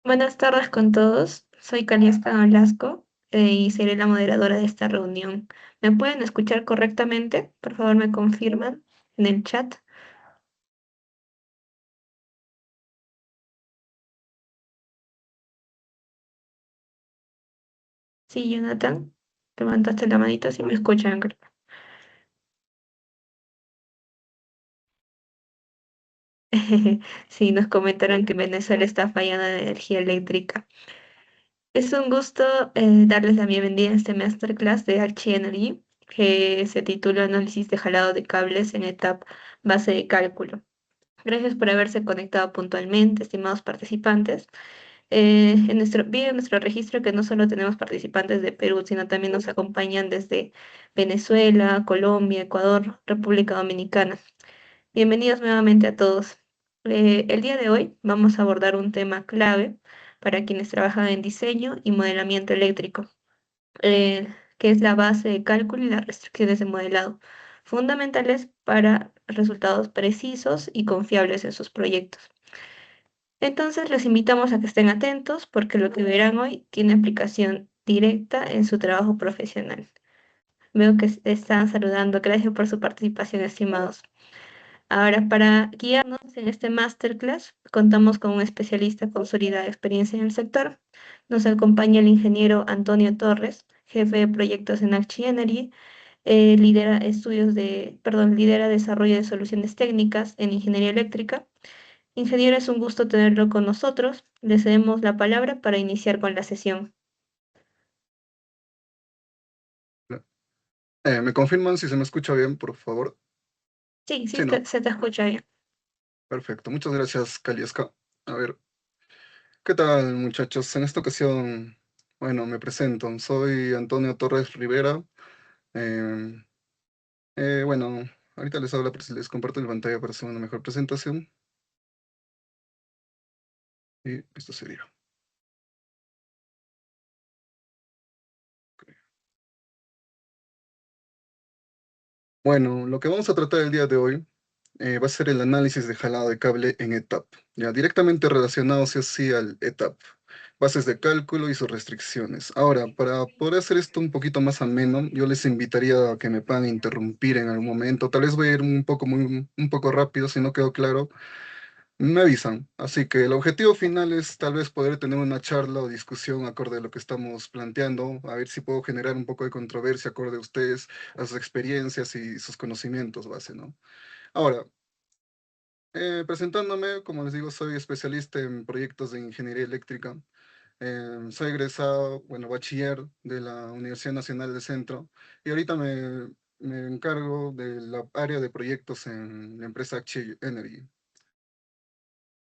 Buenas tardes con todos. Soy Calixta Velasco y seré la moderadora de esta reunión. ¿Me pueden escuchar correctamente? Por favor, me confirman en el chat. Sí, Jonathan, levantaste la manita si me escuchan, creo. Sí, nos comentaron que Venezuela está fallando en energía eléctrica. Es un gusto darles la bienvenida a este masterclass de Archie Energy, que se titula Análisis de jalado de cables en etapa base de cálculo. Gracias por haberse conectado puntualmente, estimados participantes. Vi en nuestro registro que no solo tenemos participantes de Perú, sino también nos acompañan desde Venezuela, Colombia, Ecuador, República Dominicana. Bienvenidos nuevamente a todos. El día de hoy vamos a abordar un tema clave para quienes trabajan en diseño y modelamiento eléctrico, que es la base de cálculo y las restricciones de modelado, fundamentales para resultados precisos y confiables en sus proyectos. Entonces, les invitamos a que estén atentos porque lo que verán hoy tiene aplicación directa en su trabajo profesional. Veo que están saludando. Gracias por su participación, estimados. Ahora, para guiarnos en este masterclass, contamos con un especialista con sólida experiencia en el sector. Nos acompaña el ingeniero Antonio Torres, jefe de proyectos en Archie Energy. Lidera desarrollo de soluciones técnicas en ingeniería eléctrica. Ingeniero, es un gusto tenerlo con nosotros. Le cedemos la palabra para iniciar con la sesión. ¿Me confirman si se me escucha bien, por favor? Sí, Sí, ¿no? se te escucha bien. Perfecto. Muchas gracias, Kalieska. A ver, ¿qué tal, muchachos? En esta ocasión, bueno, me presento. Soy Antonio Torres Rivera. Eh, bueno, ahorita les hablo, pero si les comparto la pantalla para hacer una mejor presentación. Y esto sería. Bueno, lo que vamos a tratar el día de hoy va a ser el análisis de jalado de cable en ETAP, ya directamente relacionado sí o sí al ETAP, bases de cálculo y sus restricciones. Ahora, para poder hacer esto un poquito más ameno, yo les invitaría a que me puedan interrumpir en algún momento. Tal vez voy a ir un poco rápido, si no quedó claro, me avisan. Así que el objetivo final es tal vez poder tener una charla o discusión acorde a lo que estamos planteando, a ver si puedo generar un poco de controversia acorde a ustedes, a sus experiencias y sus conocimientos base, ¿no? Ahora, presentándome, como les digo, soy especialista en proyectos de ingeniería eléctrica. Soy egresado, bueno, bachiller de la Universidad Nacional del Centro y ahorita me encargo de la área de proyectos en la empresa Axie Energy.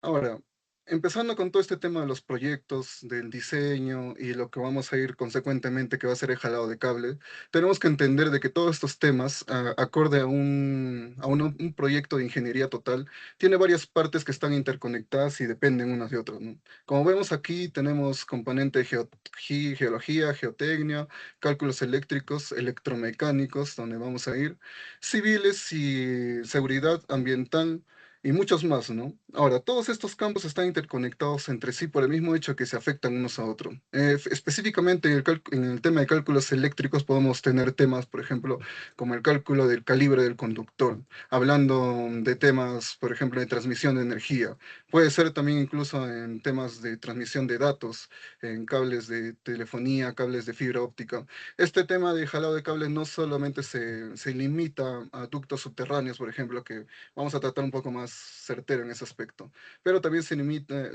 Ahora, empezando con todo este tema de los proyectos, del diseño y lo que vamos a ir consecuentemente, que va a ser el jalado de cable, tenemos que entender de que todos estos temas, acorde a un proyecto de ingeniería total, tiene varias partes que están interconectadas y dependen unas de otras, ¿no? Como vemos aquí, tenemos componente de geología, geotecnia, cálculos eléctricos, electromecánicos, donde vamos a ir, civiles y seguridad ambiental y muchos más, ¿no? Ahora, todos estos campos están interconectados entre sí por el mismo hecho que se afectan unos a otros. Específicamente en el tema de cálculos eléctricos podemos tener temas, por ejemplo, como el cálculo del calibre del conductor, hablando de temas, por ejemplo, de transmisión de energía. Puede ser también incluso en temas de transmisión de datos, en cables de telefonía, cables de fibra óptica. Este tema de jalado de cables no solamente se limita a ductos subterráneos, por ejemplo, que vamos a tratar un poco más certero en ese aspecto. Pero también se limita,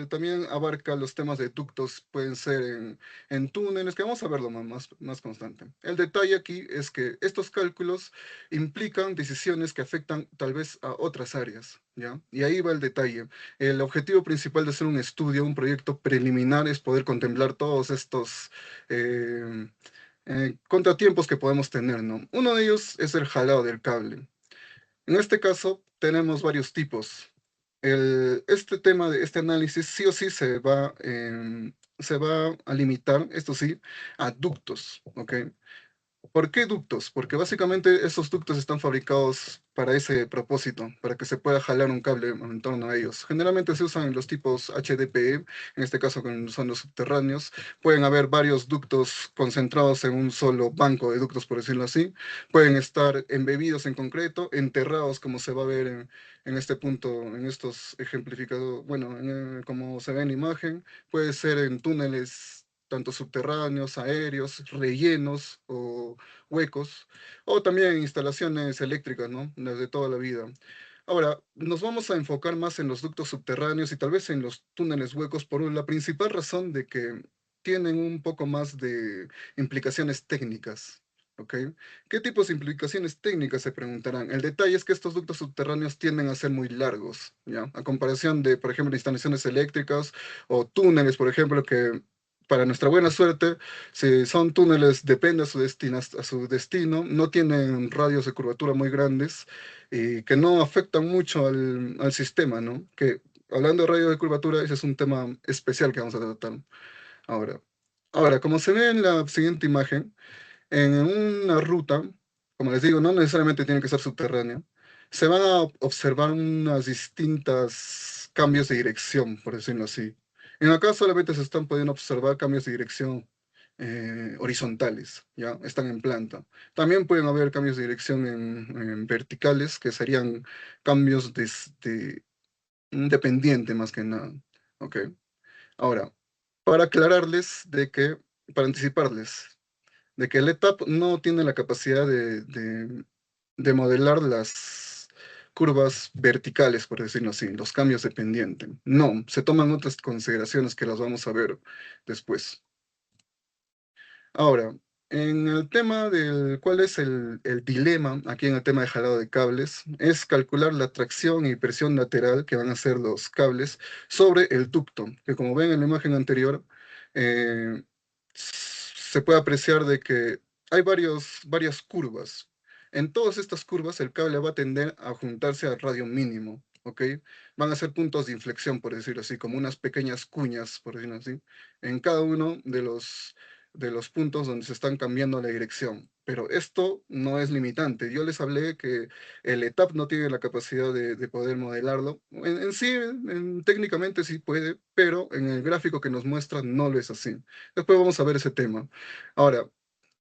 también abarca los temas de ductos, pueden ser en túneles, que vamos a verlo más constante. El detalle aquí es que estos cálculos implican decisiones que afectan tal vez a otras áreas, ¿ya? Y ahí va el detalle. El objetivo principal de hacer un estudio, un proyecto preliminar, es poder contemplar todos estos eh, contratiempos que podemos tener, ¿no? Uno de ellos es el jalado del cable. En este caso, tenemos varios tipos. Este tema de este análisis sí o sí se va a limitar, esto sí, a ductos, ¿ok? ¿Por qué ductos? Porque básicamente esos ductos están fabricados para ese propósito, para que se pueda jalar un cable en torno a ellos. Generalmente se usan los tipos HDPE, en este caso son los subterráneos. Pueden haber varios ductos concentrados en un solo banco de ductos, por decirlo así. Pueden estar embebidos en concreto, enterrados, como se va a ver en este punto, en estos ejemplificados, bueno, como se ve en la imagen. Puede ser en túneles tanto subterráneos, aéreos, rellenos o huecos, o también instalaciones eléctricas, ¿no? Las de toda la vida. Ahora, nos vamos a enfocar más en los ductos subterráneos y tal vez en los túneles huecos por la principal razón de que tienen un poco más de implicaciones técnicas. ¿Ok? ¿Qué tipos de implicaciones técnicas se preguntarán? El detalle es que estos ductos subterráneos tienden a ser muy largos, ¿ya? A comparación de, por ejemplo, instalaciones eléctricas o túneles, por ejemplo, que para nuestra buena suerte si son túneles, depende a su destino, no tienen radios de curvatura muy grandes y que no afectan mucho al sistema, ¿no? Que hablando de radios de curvatura, ese es un tema especial que vamos a tratar ahora. Ahora, como se ve en la siguiente imagen, en una ruta, como les digo, no necesariamente tiene que ser subterránea, se van a observar unas distintas cambios de dirección, por decirlo así. En acá solamente se están pudiendo observar cambios de dirección horizontales, ¿ya? Están en planta. También pueden haber cambios de dirección en verticales, que serían cambios independiente más que nada, ¿ok? Ahora, para aclararles de que, para anticiparles, de que el ETAP no tiene la capacidad de modelar las curvas verticales, por decirlo así, los cambios de pendiente. No, se toman otras consideraciones que las vamos a ver después. Ahora, en el tema del cuál es el dilema aquí en el tema de jalado de cables, es calcular la tracción y presión lateral que van a hacer los cables sobre el ducto, que como ven en la imagen anterior, eh, se puede apreciar de que hay varias curvas. En todas estas curvas el cable va a tender a juntarse al radio mínimo, ¿ok? Van a ser puntos de inflexión, por decirlo así, como unas pequeñas cuñas, por decirlo así, en cada uno de los puntos donde se están cambiando la dirección. Pero esto no es limitante. Yo les hablé que el ETAP no tiene la capacidad de poder modelarlo. En sí, técnicamente sí puede, pero en el gráfico que nos muestra no lo es así. Después vamos a ver ese tema. Ahora,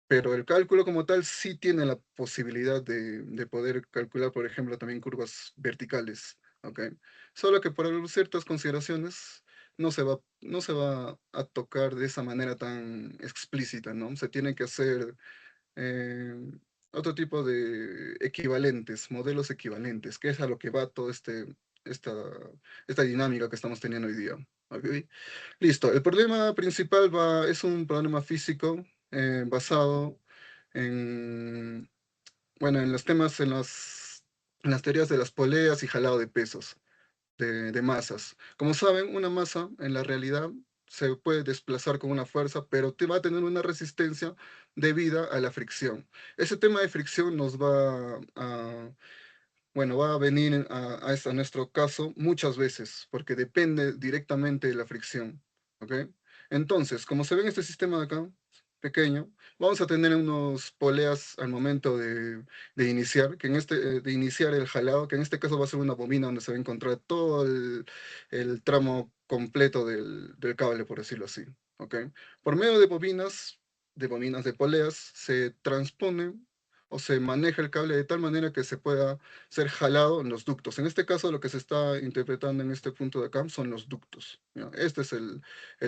pero el cálculo como tal sí tiene la posibilidad de poder calcular, por ejemplo, también curvas verticales, ¿ok? Solo que por ciertas consideraciones no se va a tocar de esa manera tan explícita, ¿no? Se tiene que hacer eh, otro tipo de equivalentes, modelos equivalentes, que es a lo que va todo esta, esta dinámica que estamos teniendo hoy día, ¿ok? Listo, el problema principal es un problema físico basado en, bueno, en los temas, en las teorías de las poleas y jalado de pesos, de masas. Como saben, una masa en la realidad se puede desplazar con una fuerza, pero te va a tener una resistencia debida a la fricción. Ese tema de fricción nos va a bueno, va a venir a nuestro caso muchas veces, porque depende directamente de la fricción. ¿Ok? Entonces, como se ve en este sistema de acá, pequeño, vamos a tener unos poleas al momento de iniciar, de iniciar el jalado, que en este caso va a ser una bobina donde se va a encontrar todo el tramo completo del cable, por decirlo así. ¿Ok? Por medio de bobinas de poleas, se transpone o se maneja el cable de tal manera que se pueda ser jalado en los ductos. En este caso, lo que se está interpretando en este punto de acá son los ductos. ¿Ya? Este es el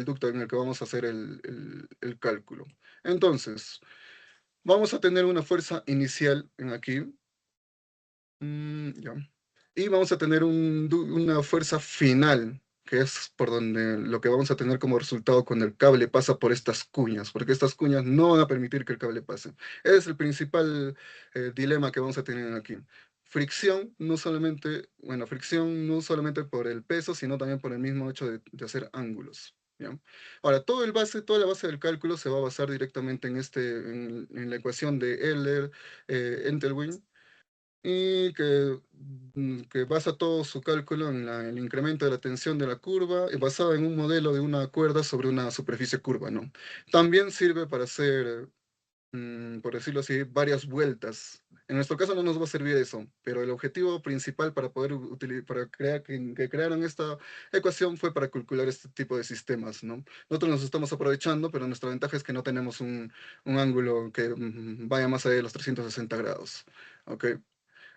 ducto en el que vamos a hacer el cálculo. Entonces, vamos a tener una fuerza inicial en aquí. Ya. Y vamos a tener una fuerza final, que es por donde lo que vamos a tener como resultado cuando el cable pasa por estas cuñas, porque estas cuñas no van a permitir que el cable pase. Ese es el principal dilema que vamos a tener aquí. Fricción no solamente por el peso, sino también por el mismo hecho de hacer ángulos. ¿Ya? Ahora, toda la base del cálculo se va a basar directamente en la ecuación de Euler, Entelwin, y que basa todo su cálculo en el incremento de la tensión de la curva, basado en un modelo de una cuerda sobre una superficie curva, ¿no? También sirve para hacer por decirlo así, varias vueltas. En nuestro caso no nos va a servir eso, pero el objetivo principal para poder para crear que crearon esta ecuación fue para calcular este tipo de sistemas, ¿no? Nosotros nos estamos aprovechando, pero nuestra ventaja es que no tenemos un ángulo que vaya más allá de los 360 grados, ¿ok?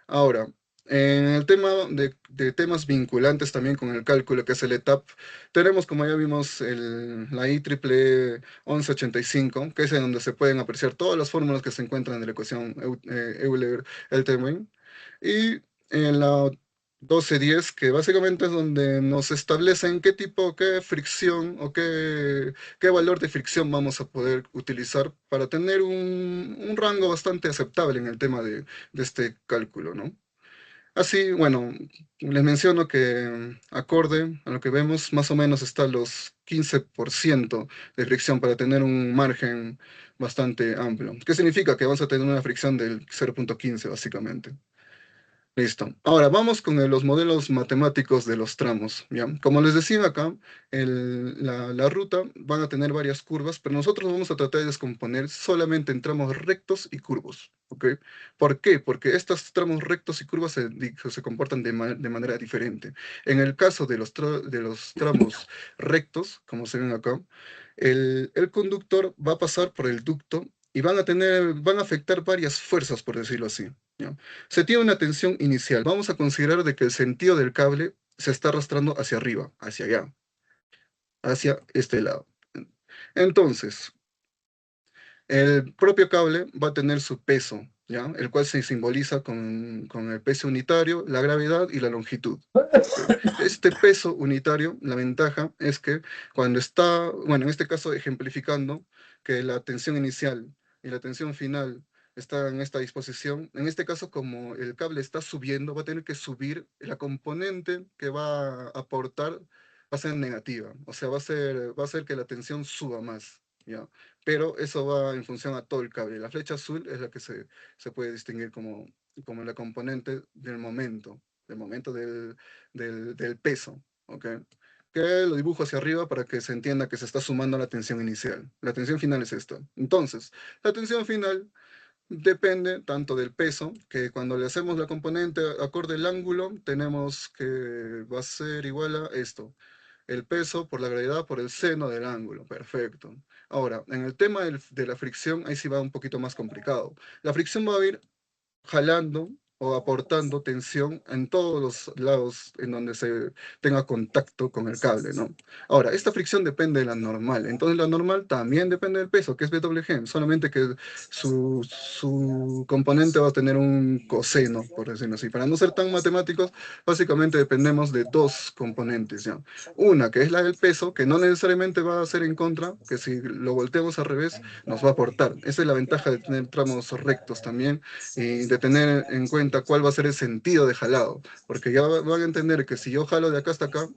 Ahora, en el tema de temas vinculantes también con el cálculo, que es el ETAP, tenemos, como ya vimos, la IEEE 1185, que es en donde se pueden apreciar todas las fórmulas que se encuentran en la ecuación Euler-Elterman, y en la 1210, que básicamente es donde nos establecen qué tipo, qué fricción o qué valor de fricción vamos a poder utilizar para tener un rango bastante aceptable en el tema de este cálculo, ¿no? Así, bueno, les menciono que acorde a lo que vemos, más o menos está los 15% de fricción para tener un margen bastante amplio. ¿Qué significa? Que vamos a tener una fricción del 0,15 básicamente. Listo. Ahora vamos con los modelos matemáticos de los tramos, ¿ya? Como les decía acá, la ruta van a tener varias curvas, pero nosotros vamos a tratar de descomponer solamente en tramos rectos y curvos, ¿ok? ¿Por qué? Porque estos tramos rectos y curvas se comportan de manera diferente. En el caso de de los tramos rectos, como se ven acá, el conductor va a pasar por el ducto y van a afectar varias fuerzas, por decirlo así, ¿ya? Se tiene una tensión inicial. Vamos a considerar de que el sentido del cable se está arrastrando hacia arriba, hacia allá, hacia este lado. Entonces, el propio cable va a tener su peso, ¿ya? El cual se simboliza con el peso unitario, la gravedad y la longitud. ¿Ok? Este peso unitario, la ventaja es que cuando está, bueno, en este caso ejemplificando que la tensión inicial y la tensión final está en esta disposición, en este caso como el cable está subiendo, va a tener que subir la componente que va a aportar, va a ser negativa, o sea, va a ser que la tensión suba más, ¿ya? Pero eso va en función a todo el cable. La flecha azul es la que se puede distinguir como la componente del momento del peso, ¿ok? Que lo dibujo hacia arriba para que se entienda que se está sumando a la tensión inicial. La tensión final es esta. Entonces, la tensión final depende tanto del peso, que cuando le hacemos la componente acorde al ángulo, tenemos que va a ser igual a esto, el peso por la gravedad por el seno del ángulo. Perfecto. Ahora, en el tema de la fricción, ahí sí va un poquito más complicado. La fricción va a ir jalando o aportando tensión en todos los lados en donde se tenga contacto con el cable, ¿no? Ahora, esta fricción depende de la normal, entonces la normal también depende del peso, que es BWG, solamente que su componente va a tener un coseno, por decirlo así. Para no ser tan matemáticos, básicamente dependemos de dos componentes, ¿ya? Una, que es la del peso, que no necesariamente va a ser en contra, que si lo volteamos al revés, nos va a aportar. Esa es la ventaja de tener tramos rectos también y de tener en cuenta cuál va a ser el sentido de jalado, porque ya van a entender que si yo jalo de acá hasta acá,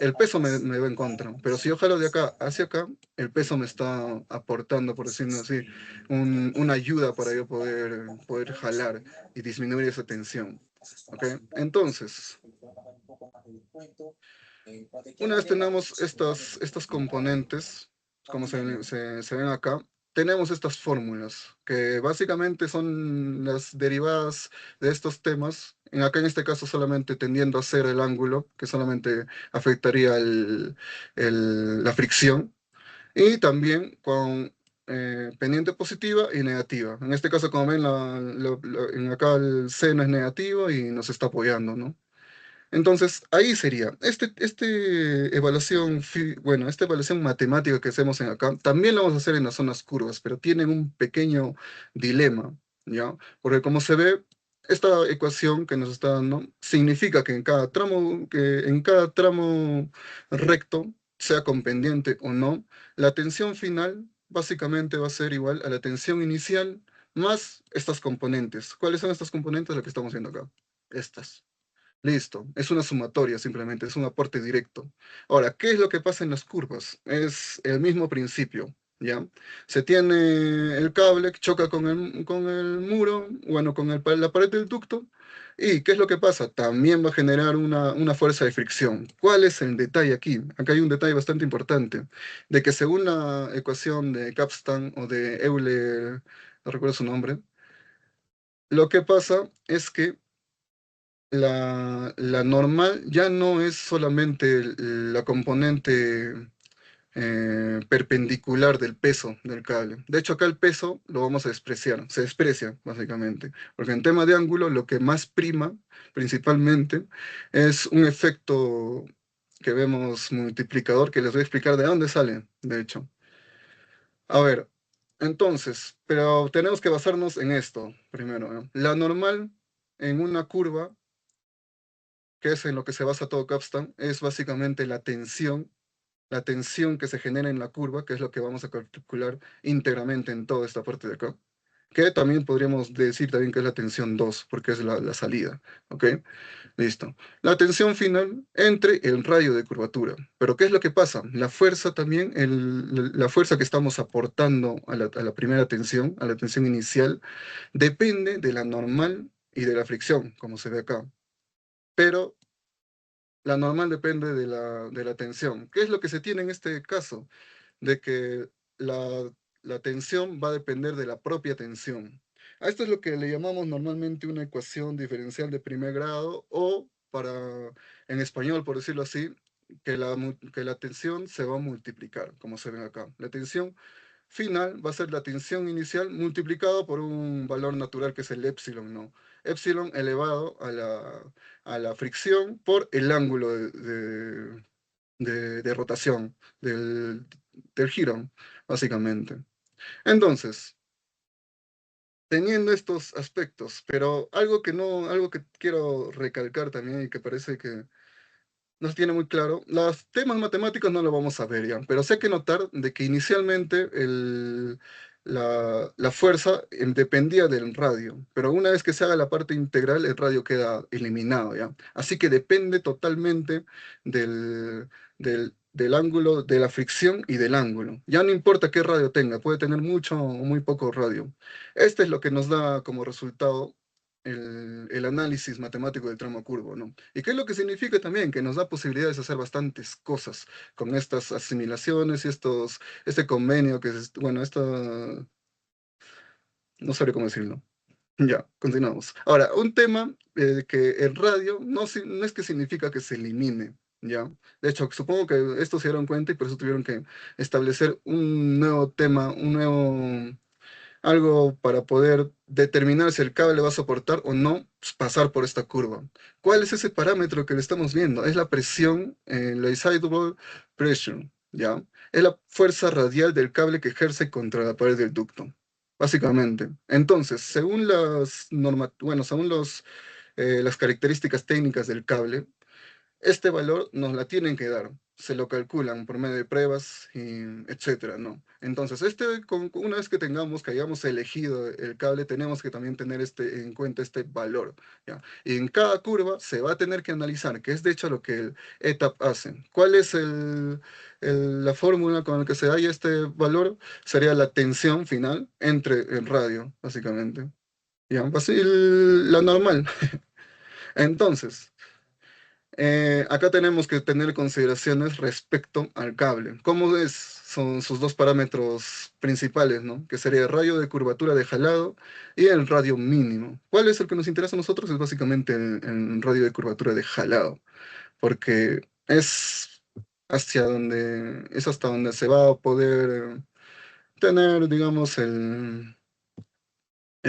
el peso me va en contra, pero si yo jalo de acá hacia acá, el peso me está aportando, por decirlo así, una ayuda para yo poder jalar y disminuir esa tensión. ¿Ok? Entonces, una vez tenemos estos componentes, como se ven acá, tenemos estas fórmulas, que básicamente son las derivadas de estos temas. Acá en este caso solamente tendiendo a hacer el ángulo, que solamente afectaría la fricción, y también con pendiente positiva y negativa. En este caso, como ven, en acá el seno es negativo y nos está apoyando, ¿no? Entonces, ahí sería, bueno, esta evaluación matemática que hacemos en acá, también la vamos a hacer en las zonas curvas, pero tienen un pequeño dilema, ¿ya? Porque como se ve, esta ecuación que nos está dando significa que en cada tramo recto, sea con pendiente o no, la tensión final básicamente va a ser igual a la tensión inicial más estas componentes. ¿Cuáles son estas componentes? Las que estamos viendo acá. Estas. Listo, es una sumatoria simplemente, es un aporte directo. Ahora, ¿qué es lo que pasa en las curvas? Es el mismo principio, ¿ya? Se tiene el cable que choca con el muro, bueno, la pared del ducto, y ¿qué es lo que pasa? También va a generar una fuerza de fricción. ¿Cuál es el detalle aquí? Acá hay un detalle bastante importante, de que según la ecuación de Kapstan o de Euler no recuerdo su nombre. Lo que pasa es que la normal ya no es solamente la componente perpendicular del peso del cable. De hecho, acá el peso lo vamos a despreciar, se desprecia básicamente, porque en tema de ángulo lo que más prima principalmente es un efecto que vemos multiplicador, que les voy a explicar de dónde sale, de hecho. A ver, entonces, pero tenemos que basarnos en esto primero, ¿no? La normal en una curva, que es en lo que se basa todo Capstan, es básicamente la tensión que se genera en la curva, que es lo que vamos a calcular íntegramente en toda esta parte de acá, que también podríamos decir también que es la tensión 2 porque es la salida, ¿ok? Listo. La tensión final entre el radio de curvatura. Pero ¿qué es lo que pasa? La fuerza también, la fuerza que estamos aportando a la primera tensión, a la tensión inicial, depende de la normal y de la fricción, como se ve acá. Pero la normal depende de la tensión. ¿Qué es lo que se tiene en este caso? De que la tensión va a depender de la propia tensión. A esto es lo que le llamamos normalmente una ecuación diferencial de primer grado o para, en español, por decirlo así, que la tensión se va a multiplicar, como se ve acá. La tensión final va a ser la tensión inicial multiplicado por un valor natural que es el épsilon, ¿no? Épsilon elevado a la fricción por el ángulo de rotación del giro, básicamente. Entonces, teniendo estos aspectos, pero algo que no, algo que quiero recalcar también y que parece que no se tiene muy claro. Los temas matemáticos no lo vamos a ver ya, pero sí hay que notar de que inicialmente la fuerza dependía del radio, pero una vez que se haga la parte integral, el radio queda eliminado ya. Así que depende totalmente del ángulo, de la fricción y del ángulo. Ya no importa qué radio tenga, puede tener mucho o muy poco radio. Este es lo que nos da como resultado el análisis matemático del tramo curvo, ¿no? ¿Y qué es lo que significa también? Que nos da posibilidades de hacer bastantes cosas con estas asimilaciones y este convenio que es, bueno, no sabré cómo decirlo. Ya, continuamos. Ahora, un tema que el radio no es que significa que se elimine, ¿ya? De hecho, supongo que esto se dieron cuenta y por eso tuvieron que establecer un nuevo tema, algo para poder determinar si el cable va a soportar o no pues, pasar por esta curva. ¿Cuál es ese parámetro que le estamos viendo? Es la presión, la excitable pressure, ¿ya? Es la fuerza radial del cable que ejerce contra la pared del ducto, básicamente. Entonces, según bueno, según las características técnicas del cable, este valor nos la tienen que dar, se lo calculan por medio de pruebas, y etcétera, ¿no? Entonces, una vez que que hayamos elegido el cable, tenemos que también tener en cuenta este valor, ¿ya? Y en cada curva se va a tener que analizar, que es de hecho lo que el ETAP hace. ¿Cuál es la fórmula con la que se halla este valor? Sería la tensión final entre el radio, básicamente. ¿Ya? Así la normal. Entonces, acá tenemos que tener consideraciones respecto al cable. Son sus dos parámetros principales, ¿no? Que sería el radio de curvatura de jalado y el radio mínimo. ¿Cuál es el que nos interesa a nosotros? Es básicamente el radio de curvatura de jalado, porque es hasta donde se va a poder tener, digamos, el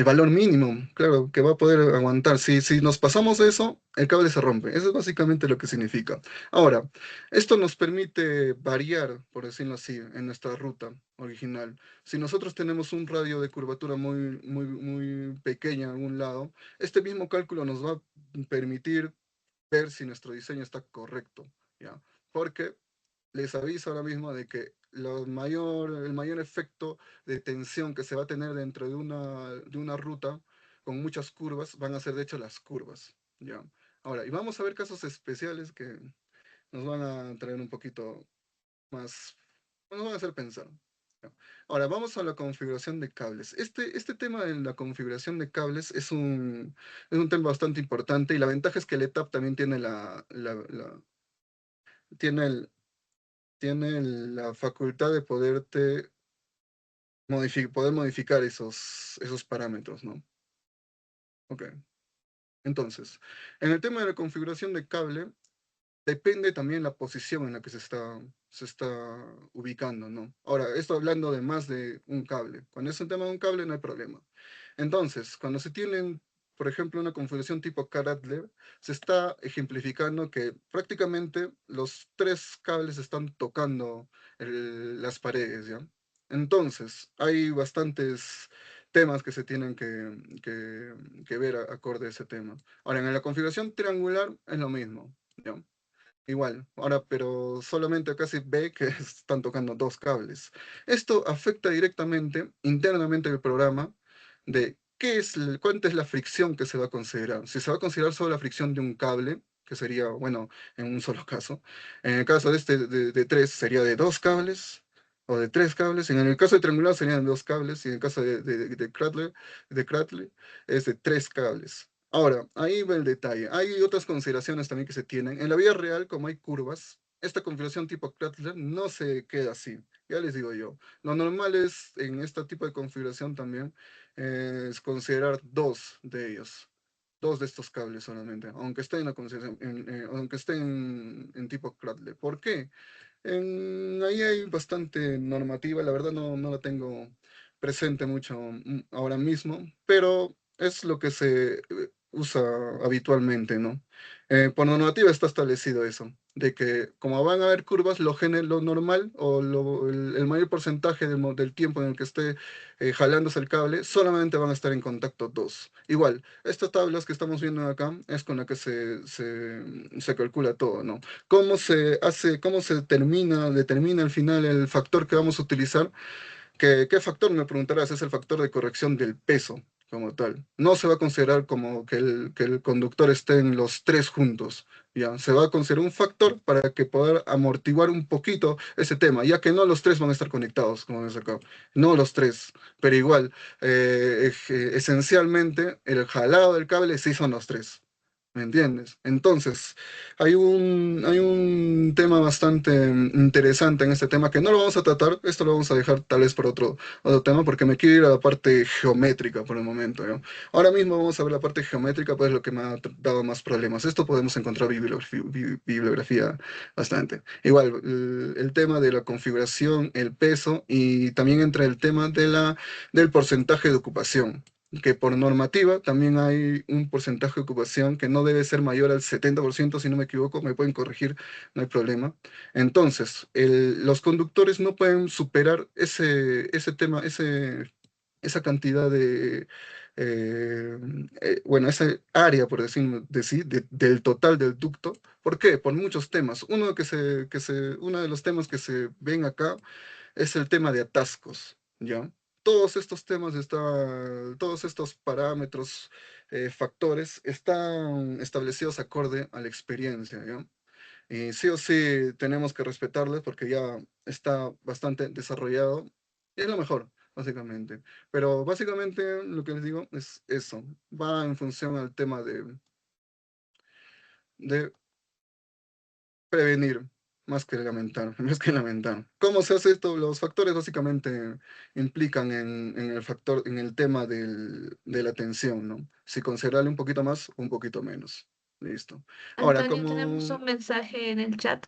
valor mínimo, claro, que va a poder aguantar. Si nos pasamos de eso, el cable se rompe. Eso es básicamente lo que significa. Ahora, esto nos permite variar, por decirlo así, en nuestra ruta original. Si nosotros tenemos un radio de curvatura muy pequeña en algún lado, este mismo cálculo nos va a permitir ver si nuestro diseño está correcto, ¿ya? Porque les aviso ahora mismo de que el mayor efecto de tensión que se va a tener dentro de una ruta con muchas curvas van a ser de hecho las curvas, ¿ya? Ahora, y vamos a ver casos especiales que nos van a traer un poquito más, nos van a hacer pensar. ¿Ya? Ahora, vamos a la configuración de cables. Este tema de la configuración de cables es un tema bastante importante y la ventaja es que el ETAP también tiene tiene la facultad de poderte poder modificar esos parámetros, ¿no? Ok. Entonces, en el tema de la configuración de cable, depende también la posición en la que se está ubicando, ¿no? Ahora, esto hablando de más de un cable. Cuando es un tema de un cable, no hay problema. Entonces, cuando se tienen, por ejemplo, una configuración tipo Cat-Adler, se está ejemplificando que prácticamente los tres cables están tocando las paredes, ¿ya? Entonces, hay bastantes temas que se tienen que ver acorde a ese tema. Ahora, en la configuración triangular es lo mismo, ¿ya? Igual, ahora, pero solamente acá se ve que están tocando dos cables. Esto afecta directamente, internamente el programa, de cuánta es la fricción que se va a considerar. Si se va a considerar solo la fricción de un cable, que sería, bueno, en un solo caso. En el caso de de tres, sería de dos cables o de tres cables. En el caso de triangular serían de dos cables. Y en el caso de Cratley es de tres cables. Ahora, ahí va el detalle. Hay otras consideraciones también que se tienen. En la vida real, como hay curvas, esta configuración tipo Craftler no se queda así. Ya les digo yo. Lo normal es, en este tipo de configuración también, es considerar dos de ellos. Dos de estos cables solamente, aunque estén en la configuración, aunque estén en tipo Craftler. ¿Por qué? Ahí hay bastante normativa, la verdad no la tengo presente mucho ahora mismo, pero es lo que se usa habitualmente, ¿no? Por normativa está establecido eso, de que como van a haber curvas, lo normal o el mayor porcentaje del tiempo en el que esté jalándose el cable, solamente van a estar en contacto dos. Igual, estas tablas que estamos viendo acá es con la que se calcula todo, ¿no? ¿Cómo se hace, cómo se determina al final el factor que vamos a utilizar? ¿Qué factor me preguntarás? Es el factor de corrección del peso como tal. No se va a considerar como que el conductor esté en los tres juntos. Ya, se va a considerar un factor para que poder amortiguar un poquito ese tema, ya que no los tres van a estar conectados, como ves acá. No los tres, pero igual, esencialmente, el jalado del cable sí son los tres. ¿Me entiendes? Entonces, hay un tema bastante interesante en este tema que no lo vamos a tratar, esto lo vamos a dejar tal vez por otro tema, porque me quiero ir a la parte geométrica por el momento, ¿ya? Ahora mismo vamos a ver la parte geométrica, pues lo que me ha dado más problemas. Esto podemos encontrar bibliografía bastante. Igual, el tema de la configuración, el peso y también entra el tema del porcentaje de ocupación, que por normativa también hay un porcentaje de ocupación que no debe ser mayor al 70%, si no me equivoco, me pueden corregir, no hay problema. Entonces, los conductores no pueden superar ese tema, esa cantidad eh, bueno, esa área, por decir, del total del ducto. ¿Por qué? Por muchos temas. Uno de los temas que se ven acá es el tema de atascos, ¿ya? Todos estos parámetros, factores, están establecidos acorde a la experiencia, ¿ya? Y sí o sí tenemos que respetarles porque ya está bastante desarrollado. Y es lo mejor, básicamente. Pero básicamente lo que les digo es eso. Va en función al tema de prevenir, más que lamentar, más que lamentar. ¿Cómo se hace esto? Los factores básicamente implican en el tema de la atención, ¿no? Si considerarle un poquito más, un poquito menos. Listo. Ahora, Antonio, tenemos ¿cómo? un mensaje en el chat.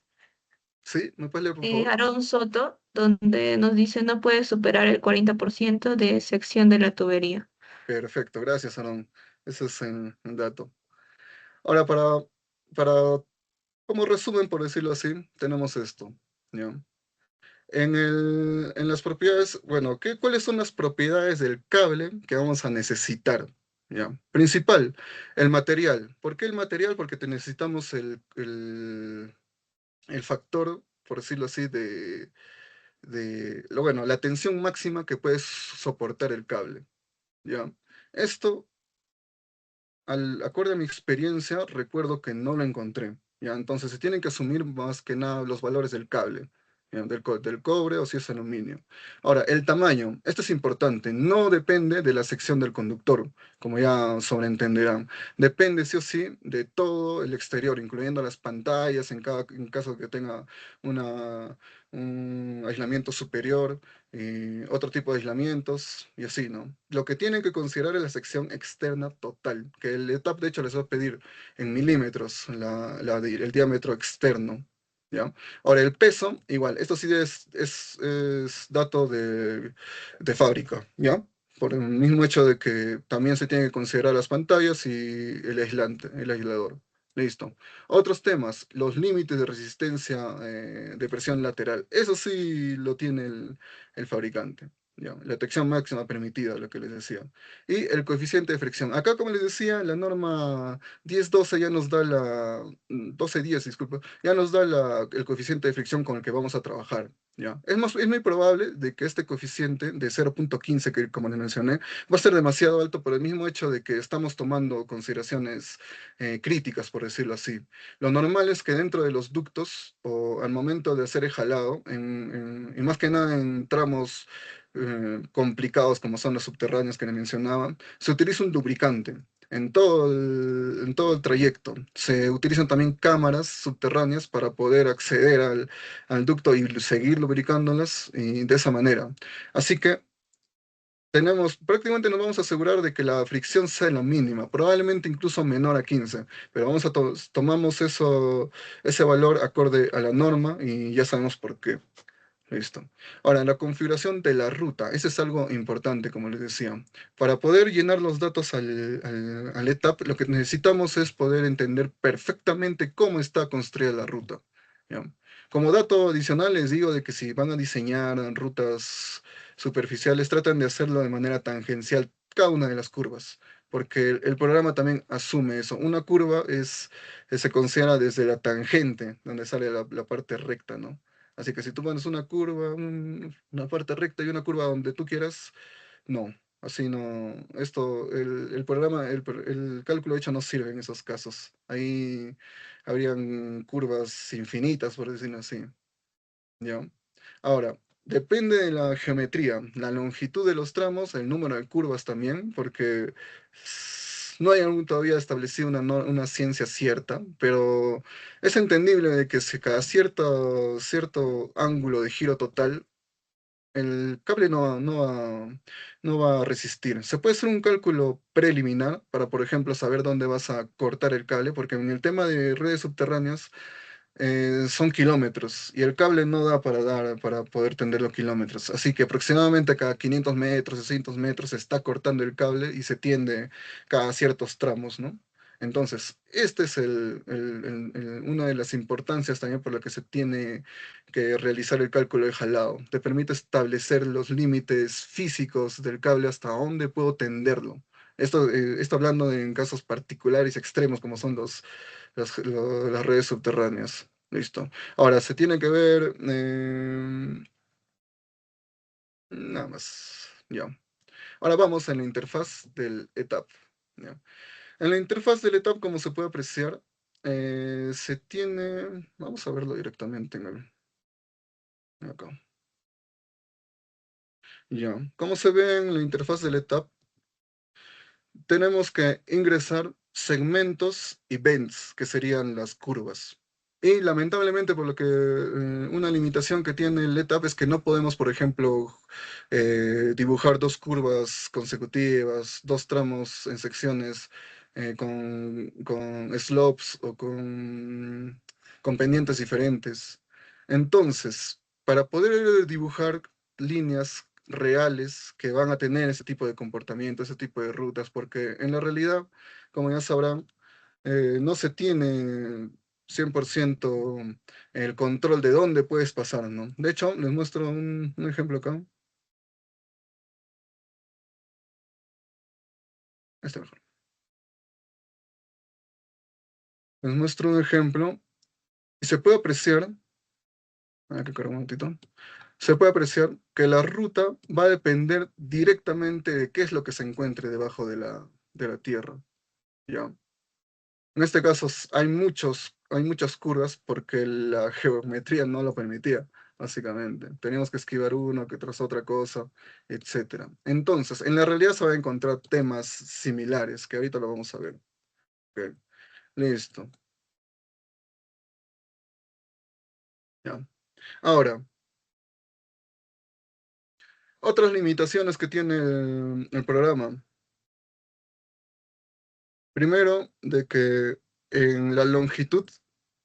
¿Sí? ¿Me puedes leer, por favor? Aaron Soto, donde nos dice no puede superar el 40% de sección de la tubería. Perfecto, gracias, Aaron. Ese es el dato. Ahora, para, como resumen, por decirlo así, tenemos esto, ¿ya? En las propiedades, bueno, ¿cuáles son las propiedades del cable que vamos a necesitar? ¿Ya? Principal, el material. ¿Por qué el material? Porque necesitamos el factor, por decirlo así, bueno, la tensión máxima que puede soportar el cable. ¿Ya? Esto, acorde a mi experiencia, recuerdo que no lo encontré. ¿Ya? Entonces se tienen que asumir más que nada los valores del cable, ¿ya? Del cobre o si es aluminio. Ahora, el tamaño, esto es importante, no depende de la sección del conductor, como ya sobreentenderán. Depende sí o sí de todo el exterior, incluyendo las pantallas, en caso que tenga una, con aislamiento superior, otro tipo de aislamientos y así, ¿no? Lo que tienen que considerar es la sección externa total, que el ETAP de hecho les va a pedir en milímetros el diámetro externo, ¿ya? Ahora, el peso, igual, esto sí es dato de fábrica, ¿ya? Por el mismo hecho de que también se tienen que considerar las pantallas y el aislante, el aislador. Listo. Otros temas, los límites de resistencia de presión lateral. Eso sí lo tiene el fabricante. ¿Ya? La detección máxima permitida, lo que les decía. Y el coeficiente de fricción. Acá, como les decía, la norma 1012 ya nos da 1210, disculpa, ya nos da el coeficiente de fricción con el que vamos a trabajar. ¿Ya? Es muy probable de que este coeficiente de 0,15, que como les mencioné, va a ser demasiado alto por el mismo hecho de que estamos tomando consideraciones críticas, por decirlo así. Lo normal es que dentro de los ductos o al momento de hacer el jalado, y más que nada en tramos complicados como son los subterráneos que le mencionaba, se utiliza un lubricante. En todo el trayecto. Se utilizan también cámaras subterráneas para poder acceder al ducto y seguir lubricándolas y de esa manera. Así que prácticamente nos vamos a asegurar de que la fricción sea la mínima, probablemente incluso menor a 15, pero tomamos ese valor acorde a la norma y ya sabemos por qué. Listo. Ahora, la configuración de la ruta, eso es algo importante, como les decía. Para poder llenar los datos al ETAP, lo que necesitamos es poder entender perfectamente cómo está construida la ruta. ¿Ya? Como dato adicional, les digo de que si van a diseñar rutas superficiales, tratan de hacerlo de manera tangencial cada una de las curvas, porque el programa también asume eso. Una curva se considera desde la tangente, donde sale la parte recta, ¿no? Así que si tú pones una curva, una parte recta y una curva donde tú quieras, no, así no. El programa, el cálculo hecho no sirve en esos casos. Ahí habrían curvas infinitas, por decirlo así. ¿Ya? Ahora, depende de la geometría, la longitud de los tramos, el número de curvas también, porque no hay aún todavía establecido una ciencia cierta, pero es entendible de que si cada cierto ángulo de giro total, el cable no va a resistir. Se puede hacer un cálculo preliminar para, por ejemplo, saber dónde vas a cortar el cable, porque en el tema de redes subterráneas, son kilómetros y el cable no da para poder tender los kilómetros. Así que aproximadamente cada 500 metros, 600 metros se está cortando el cable y se tiende cada ciertos tramos, ¿no? Entonces, este es una de las importancias también por la que se tiene que realizar el cálculo de jalado. Te permite establecer los límites físicos del cable hasta dónde puedo tenderlo. Esto hablando en casos particulares extremos como son las redes subterráneas. Listo. Ahora, se tiene que ver nada más. Ya. Ahora vamos en la interfaz del ETAP. ¿Ya? En la interfaz del ETAP, como se puede apreciar, se tiene. Vamos a verlo directamente acá. Ya. Como se ve en la interfaz del ETAP, tenemos que ingresar segmentos y bends, que serían las curvas. Y lamentablemente, por lo que una limitación que tiene el ETAP es que no podemos, por ejemplo, dibujar dos curvas consecutivas, dos tramos en secciones con slopes o con pendientes diferentes. Entonces, para poder dibujar líneas reales que van a tener ese tipo de comportamiento, ese tipo de rutas, porque en la realidad, como ya sabrán, no se tiene 100% el control de dónde puedes pasar, ¿no? De hecho, les muestro un ejemplo acá. Este mejor. Les muestro un ejemplo y se puede apreciar, que cargar un momentito, se puede apreciar que la ruta va a depender directamente de qué es lo que se encuentre debajo de la tierra, ¿ya? En este caso hay muchas curvas porque la geometría no lo permitía, básicamente. Teníamos que esquivar uno, que tras otra cosa, etcétera. Entonces, en la realidad se van a encontrar temas similares, que ahorita lo vamos a ver. Ok, listo. Ya. Ahora, Otras limitaciones que tiene el programa. Primero, de que en la longitud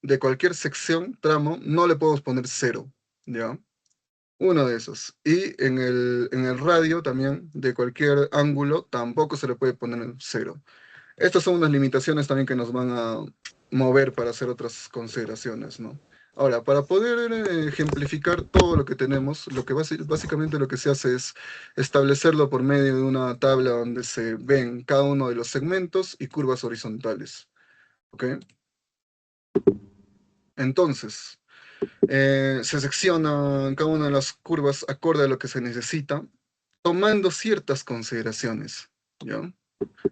de cualquier sección, tramo, no le podemos poner cero, ¿ya? Uno de esos. Y en el radio también, de cualquier ángulo, tampoco se le puede poner cero. Estas son unas limitaciones también que nos van a mover para hacer otras consideraciones, ¿no? Ahora, para poder ejemplificar todo lo que tenemos, lo que básicamente lo que se hace es establecerlo por medio de una tabla donde se ven cada uno de los segmentos y curvas horizontales, ¿ok? Entonces, se secciona cada una de las curvas acorde a lo que se necesita, tomando ciertas consideraciones, ¿ya?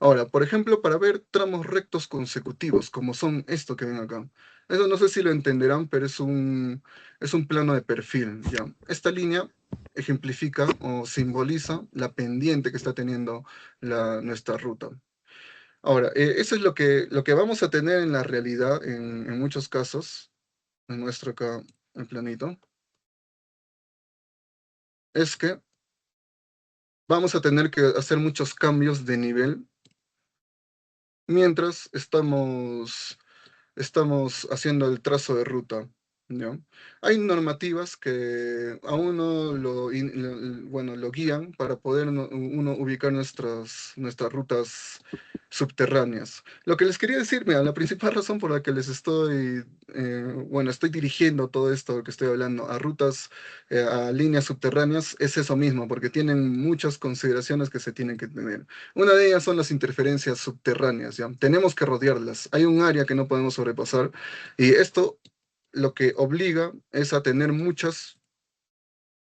Ahora, por ejemplo, para ver tramos rectos consecutivos, como son esto que ven acá. Eso no sé si lo entenderán, pero es un plano de perfil, ¿ya? Esta línea ejemplifica o simboliza la pendiente que está teniendo nuestra ruta. Ahora, eso es lo que vamos a tener en la realidad en muchos casos, en nuestro acá, el planito, es que vamos a tener que hacer muchos cambios de nivel mientras estamos haciendo el trazo de ruta, ¿ya? Hay normativas que a uno bueno, lo guían para poder uno ubicar nuestras rutas subterráneas. Lo que les quería decir, mira, la principal razón por la que les bueno, estoy dirigiendo todo esto que estoy hablando a rutas, a líneas subterráneas, es eso mismo, porque tienen muchas consideraciones que se tienen que tener. Una de ellas son las interferencias subterráneas, ¿ya? Tenemos que rodearlas. Hay un área que no podemos sobrepasar y esto lo que obliga es a tener muchas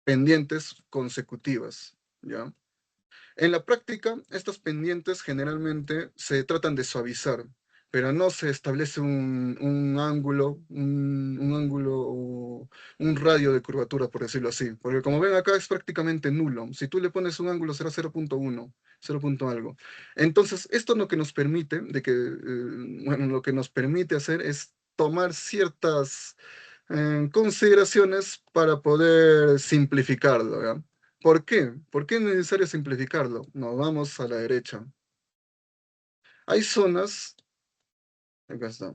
pendientes consecutivas, ¿ya? En la práctica, estas pendientes generalmente se tratan de suavizar, pero no se establece un ángulo o un radio de curvatura, por decirlo así. Porque como ven acá es prácticamente nulo. Si tú le pones un ángulo será 0,1, 0 punto algo. Entonces, esto lo que nos permite, bueno, lo que nos permite hacer es tomar ciertas consideraciones para poder simplificarlo, ¿ya? ¿Por qué? ¿Por qué es necesario simplificarlo? Nos vamos a la derecha. Hay zonas, acá está,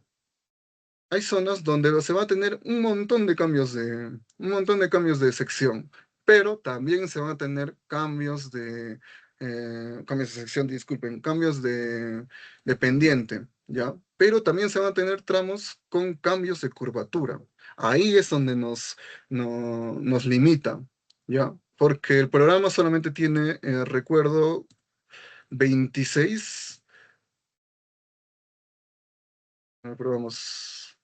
hay zonas donde se va a tener un montón de cambios de sección, pero también se van a tener cambios de sección, disculpen, cambios de pendiente, ¿ya? Pero también se van a tener tramos con cambios de curvatura. Ahí es donde nos limita, ¿ya? Porque el programa solamente tiene, recuerdo, 26, probamos,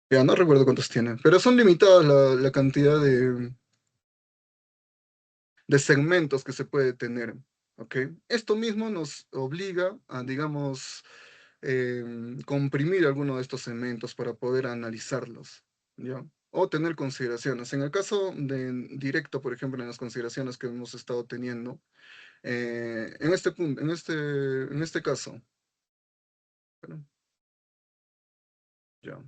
ya no recuerdo cuántos tiene, pero son limitadas la cantidad de segmentos que se puede tener, ¿ok? Esto mismo nos obliga a, digamos, comprimir alguno de estos segmentos para poder analizarlos, ¿ya? O tener consideraciones. En el caso de directo, por ejemplo, en las consideraciones que hemos estado teniendo, en este punto, en este caso, bueno, ya.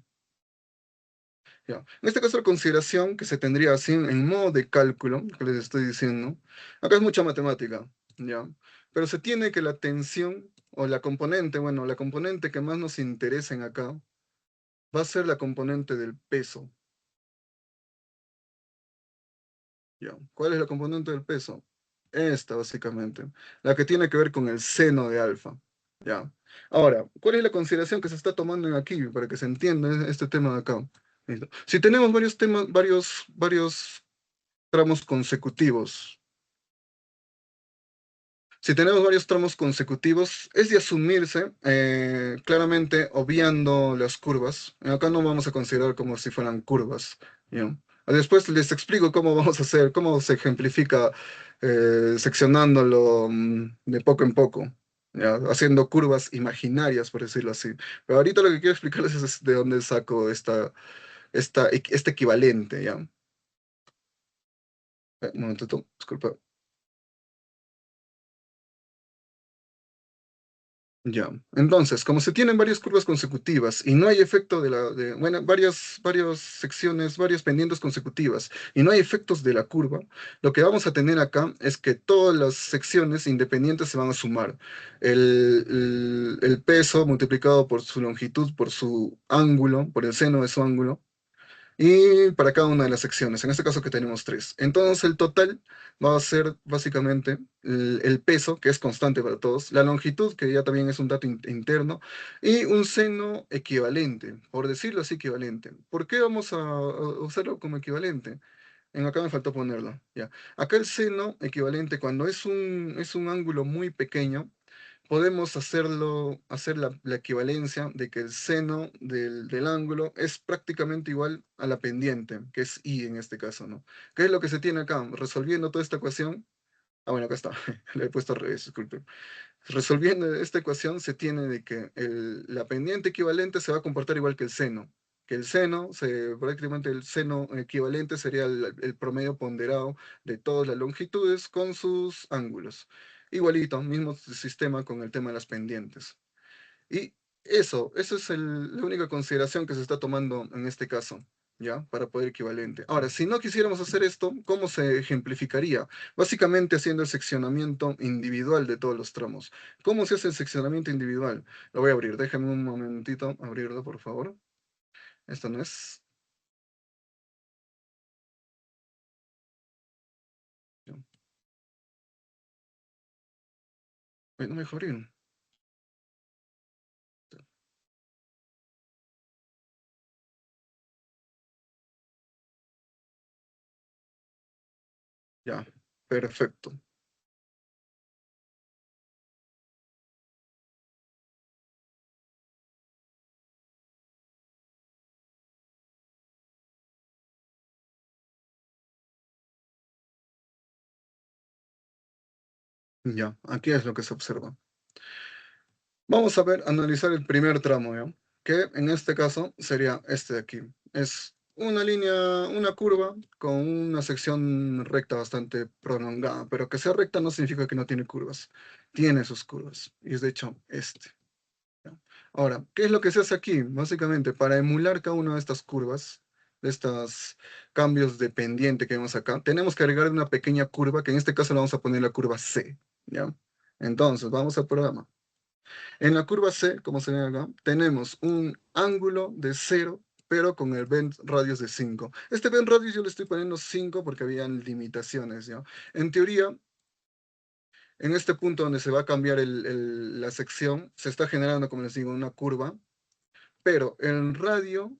Ya. En este caso, la consideración que se tendría así en modo de cálculo, que les estoy diciendo, acá es mucha matemática, ¿ya? Pero se tiene que la tensión o la componente, bueno, la componente que más nos interesa en acá va a ser la componente del peso, ¿ya? ¿Cuál es la componente del peso? Esta, básicamente, la que tiene que ver con el seno de alfa, ¿ya? Ahora, ¿cuál es la consideración que se está tomando en aquí para que se entienda este tema de acá? Listo. Si tenemos varios temas, varios tramos consecutivos. Si tenemos varios tramos consecutivos, es de asumirse, claramente obviando las curvas. Acá no vamos a considerar como si fueran curvas, ¿ya? Después les explico cómo vamos a hacer, cómo se ejemplifica seccionándolo de poco en poco, ¿ya? Haciendo curvas imaginarias, por decirlo así. Pero ahorita lo que quiero explicarles es de dónde saco este equivalente, ¿ya? Un momento, disculpa. Ya. Entonces, como se tienen varias curvas consecutivas y no hay efecto bueno, varias secciones, varias pendientes consecutivas y no hay efectos de la curva, lo que vamos a tener acá es que todas las secciones independientes se van a sumar. El peso multiplicado por su longitud, por su ángulo, por el seno de su ángulo, y para cada una de las secciones, en este caso que tenemos tres. Entonces el total va a ser básicamente el peso, que es constante para todos, la longitud, que ya también es un dato interno, y un seno equivalente, por decirlo así, equivalente. ¿Por qué vamos a usarlo como equivalente? Acá me faltó ponerlo, ya. Acá el seno equivalente, cuando es un ángulo muy pequeño, podemos hacer la equivalencia de que el seno del ángulo es prácticamente igual a la pendiente, que es I en este caso, ¿no? ¿Qué es lo que se tiene acá? Resolviendo toda esta ecuación. Ah, bueno, acá está, le he puesto al revés, disculpe. Resolviendo esta ecuación se tiene de que la pendiente equivalente se va a comportar igual que el seno. Que el seno, prácticamente el seno equivalente sería el promedio ponderado de todas las longitudes con sus ángulos. Igualito, mismo sistema con el tema de las pendientes. Y eso es la única consideración que se está tomando en este caso, ¿ya? Para poder equivalente. Ahora, si no quisiéramos hacer esto, ¿cómo se ejemplificaría? Básicamente haciendo el seccionamiento individual de todos los tramos. ¿Cómo se hace el seccionamiento individual? Lo voy a abrir, déjenme un momentito abrirlo, por favor. Esto no es... No me dejó abrir. Ya, perfecto. Ya, aquí es lo que se observa. Vamos a ver, analizar el primer tramo, ¿ya? Que en este caso sería este de aquí. Es una línea, una curva con una sección recta bastante prolongada, pero que sea recta no significa que no tiene curvas. Tiene sus curvas, y es de hecho este. ¿Ya? Ahora, ¿qué es lo que se hace aquí? Básicamente, para emular cada una de estas curvas, de estos cambios de pendiente que vemos acá, tenemos que agregar una pequeña curva, que en este caso le vamos a poner la curva C, ¿ya? Entonces, vamos al programa. En la curva C, como se ve acá, tenemos un ángulo de 0, pero con el bend radius de 5. Este bend radius yo le estoy poniendo 5 porque habían limitaciones, ¿ya? En teoría, en este punto donde se va a cambiar la sección, se está generando, como les digo, una curva, pero el radio,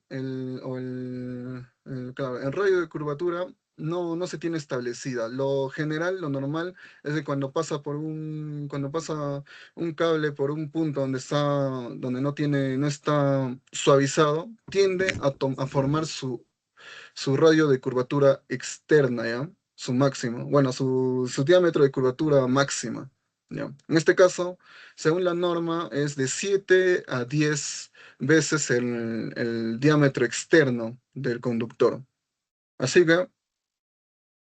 claro, el radio de curvatura no se tiene establecida. Lo general, lo normal, es que cuando pasa un cable por un punto donde no está suavizado, tiende a formar su radio de curvatura externa, ¿ya? Su máximo, bueno, su diámetro de curvatura máxima, ¿ya? En este caso, según la norma, es de 7 a 10 veces el diámetro externo del conductor. Así que,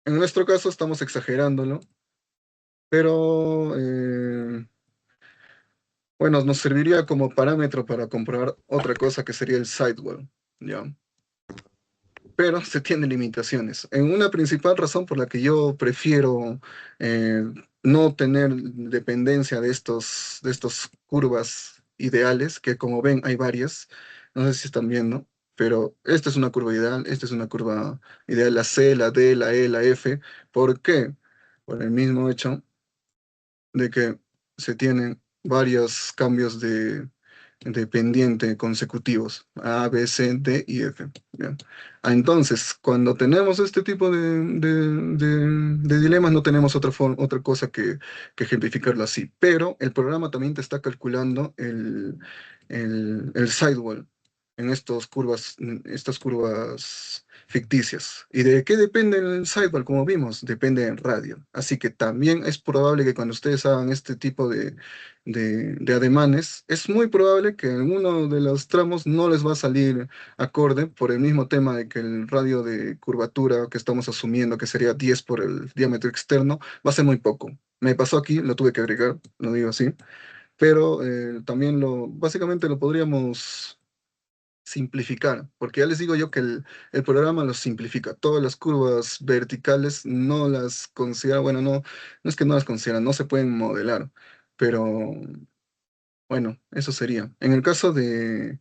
en nuestro caso, estamos exagerándolo, pero, bueno, nos serviría como parámetro para comprobar otra cosa que sería el sidewall, ¿ya? Pero se tienen limitaciones. En una principal razón por la que yo prefiero no tener dependencia de estos curvas ideales, que como ven hay varias, no sé si están viendo, pero esta es una curva ideal, esta es una curva ideal, la C, la D, la E, la F. ¿Por qué? Por el mismo hecho de que se tienen varios cambios de pendiente consecutivos, A, B, C, D y F. ¿Bien? Entonces, cuando tenemos este tipo de dilemas, no tenemos otra cosa que ejemplificarlo así. Pero el programa también te está calculando el sidewall en estas curvas ficticias. ¿Y de qué depende el sidewall? Como vimos, depende del radio. Así que también es probable que cuando ustedes hagan este tipo de ademanes, es muy probable que en uno de los tramos no les va a salir acorde por el mismo tema de que el radio de curvatura que estamos asumiendo que sería 10 por el diámetro externo va a ser muy poco. Me pasó aquí, lo tuve que agregar, lo digo así, pero también básicamente lo podríamos simplificar, porque ya les digo yo que el programa lo simplifica. Todas las curvas verticales no las considera, bueno, no es que no las considera, no se pueden modelar, pero bueno, eso sería. En el caso de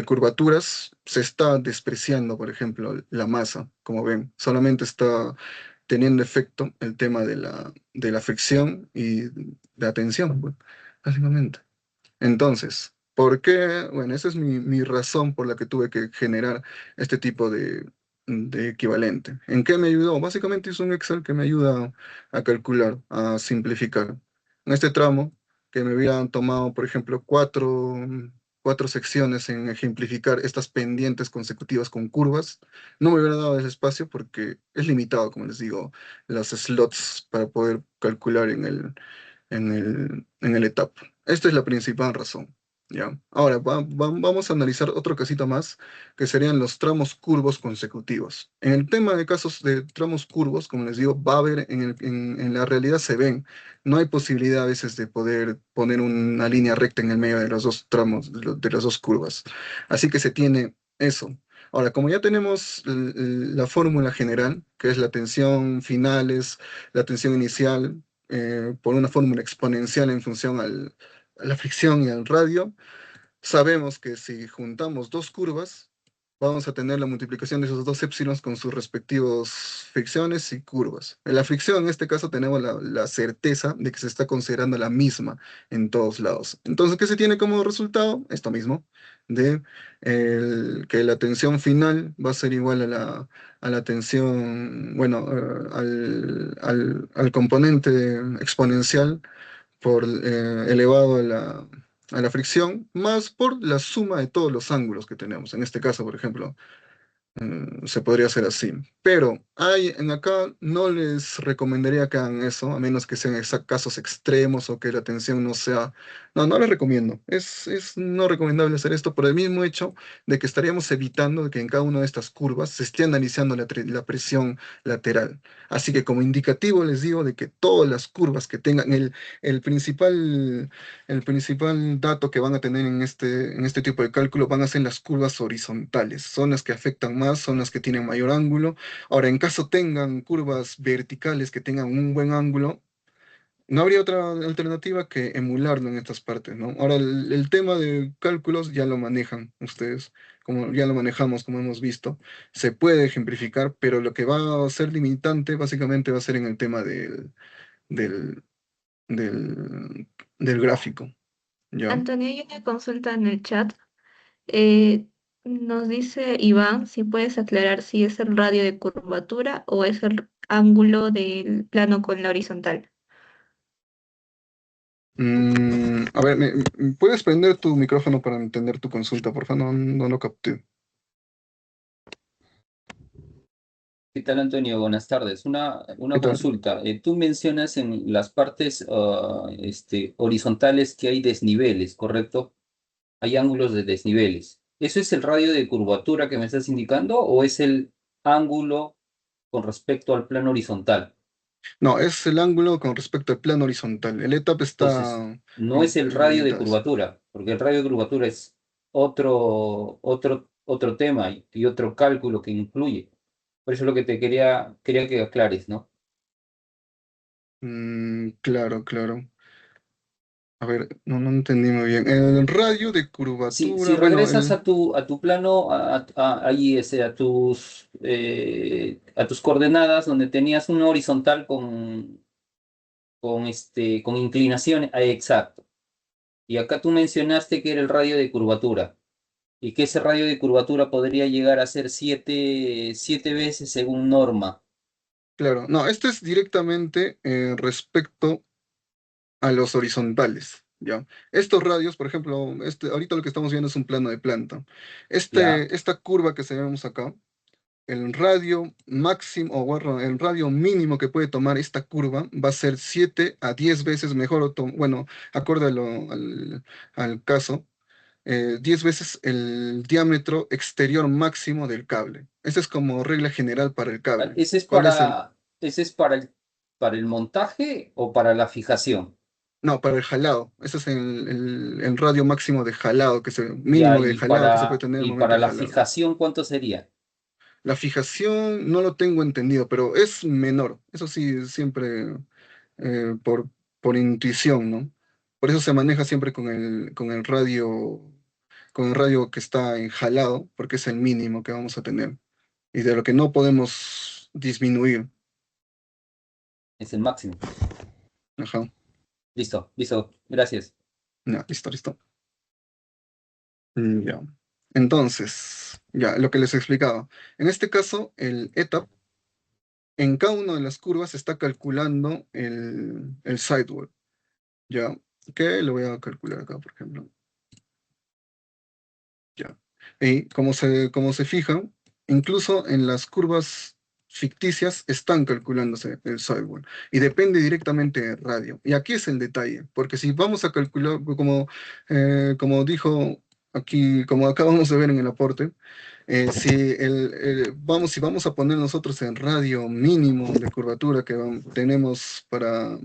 curvaturas, se está despreciando, por ejemplo, la masa, como ven. Solamente está teniendo efecto el tema de la fricción y de la tensión, pues, básicamente. Entonces, ¿por qué? Bueno, esa es mi razón por la que tuve que generar este tipo de equivalente. ¿En qué me ayudó? Básicamente es un Excel que me ayuda a calcular, a simplificar. En este tramo, que me hubieran tomado, por ejemplo, cuatro secciones en ejemplificar estas pendientes consecutivas con curvas, no me hubiera dado ese espacio porque es limitado, como les digo, los slots para poder calcular en el etapa. Esta es la principal razón. ¿Ya? Ahora vamos a analizar otro casito más, que serían los tramos curvos consecutivos. En el tema de casos de tramos curvos, como les digo, va a haber, en la realidad se ven, no hay posibilidad a veces de poder poner una línea recta en el medio de los dos tramos, de las dos curvas. Así que se tiene eso. Ahora, como ya tenemos la fórmula general, que es la tensión final, es la tensión inicial, por una fórmula exponencial en función a la fricción y al radio, sabemos que si juntamos dos curvas, vamos a tener la multiplicación de esos dos épsilons con sus respectivos fricciones y curvas. En la fricción, en este caso, tenemos la certeza de que se está considerando la misma en todos lados. Entonces, ¿qué se tiene como resultado? Esto mismo, de que la tensión final va a ser igual a la tensión, bueno, al componente exponencial por elevado a la fricción, más por la suma de todos los ángulos que tenemos. En este caso, por ejemplo, se podría hacer así. Pero en acá no les recomendaría que hagan eso, a menos que sean casos extremos o que la tensión no sea... No, no les recomiendo. Es no recomendable hacer esto por el mismo hecho de que estaríamos evitando de que en cada una de estas curvas se esté analizando la presión lateral. Así que como indicativo les digo de que todas las curvas que tengan el principal el principal dato que van a tener en este tipo de cálculo van a ser las curvas horizontales. Son las que afectan más, son las que tienen mayor ángulo. Ahora, en caso tengan curvas verticales que tengan un buen ángulo, no habría otra alternativa que emularlo en estas partes, ¿no? Ahora, el tema de cálculos ya lo manejan ustedes, como ya lo manejamos, como hemos visto. Se puede ejemplificar, pero lo que va a ser limitante básicamente va a ser en el tema del, del, del gráfico. ¿Ya? Antonio, hay una consulta en el chat. Eh, Nos dice Iván si puedes aclarar si es el radio de curvatura o es el ángulo del plano con la horizontal. A ver, ¿puedes prender tu micrófono para entender tu consulta? Por favor, no lo capté. ¿Qué tal, Antonio? Buenas tardes. ¿Qué Una tal? consulta. Tú mencionas en las partes horizontales que hay desniveles, ¿correcto? Hay ángulos de desniveles. ¿Eso es el radio de curvatura que me estás indicando o es el ángulo con respecto al plano horizontal? No, es el ángulo con respecto al plano horizontal. El etapa está Entonces, no es el radio de limitadas. curvatura, porque el radio de curvatura es otro tema y otro cálculo que incluye. Por eso es lo que quería que aclares, ¿no? Claro, claro. A ver, no entendí muy bien. El radio de curvatura, Si bueno, regresas a tu plano, ahí, a tus coordenadas donde tenías una horizontal con inclinación, exacto. Y acá tú mencionaste que era el radio de curvatura y que ese radio de curvatura podría llegar a ser siete veces según norma. claro. No, este es directamente respecto a los horizontales, ¿ya? Estos radios, por ejemplo, ahorita lo que estamos viendo es un plano de planta. ¿Ya? Esta curva que tenemos acá, el radio máximo, o bueno, el radio mínimo que puede tomar esta curva va a ser 7 a 10 veces mejor, bueno, acorde al caso, 10 veces el diámetro exterior máximo del cable. Esa es como regla general para el cable. ¿Cuál es el? Ese es para para el montaje o para la fijación. No, para el jalado. Ese es el radio máximo de jalado, Ya, mínimo de jalado que se puede tener en el y momento para del la jalado. fijación, ¿cuánto sería? La fijación no lo tengo entendido, pero es menor. Eso sí, siempre eh, por, por intuición, ¿no? Por eso se maneja siempre con el radio que está en jalado, porque es el mínimo que vamos a tener. Y de lo que no podemos disminuir. Es el máximo. Ajá. Listo, listo. Gracias. Ya, listo, listo. Ya. Entonces, ya, lo que les explicaba. En este caso, el ETAP, en cada una de las curvas está calculando el sidewall. Ya, que lo voy a calcular acá, por ejemplo. Ya. Y como se fijan, incluso en las curvas ficticias están calculándose el sidewall y depende directamente del radio. Y aquí es el detalle, porque si vamos a calcular, como dijo aquí, como acabamos de ver en el aporte, si vamos a poner nosotros el radio mínimo de curvatura que tenemos para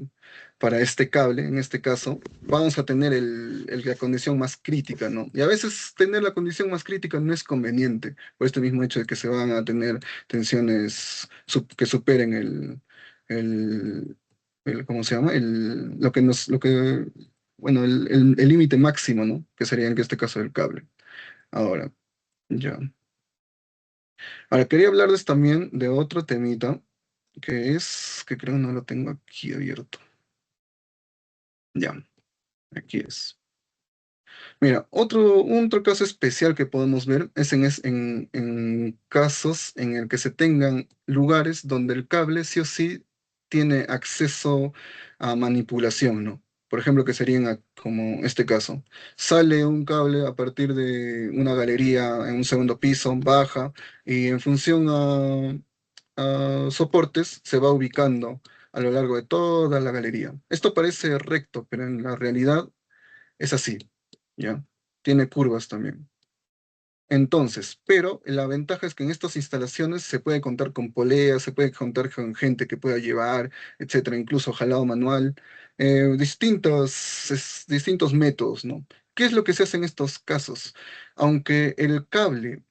este cable, en este caso, vamos a tener la condición más crítica, ¿no? Y a veces tener la condición más crítica no es conveniente, por este mismo hecho de que se van a tener tensiones que superen el, ¿cómo se llama? Bueno, el límite máximo, ¿no? Que sería en este caso el cable. Ahora, ya. Ahora, quería hablarles también de otro temita, que creo no lo tengo aquí abierto. Ya, aquí es. Mira, otro caso especial que podemos ver es en casos en el que se tengan lugares donde el cable sí o sí tiene acceso a manipulación, ¿no? Por ejemplo, que sería como este caso. Sale un cable a partir de una galería en un segundo piso, baja, y en función a soportes se va ubicando a lo largo de toda la galería. Esto parece recto, pero en la realidad es así. ¿Ya? Tiene curvas también. Entonces, pero la ventaja es que en estas instalaciones se puede contar con poleas, se puede contar con gente que pueda llevar, etcétera, incluso jalado manual, distintos métodos, ¿no? ¿Qué es lo que se hace en estos casos? Aunque el cable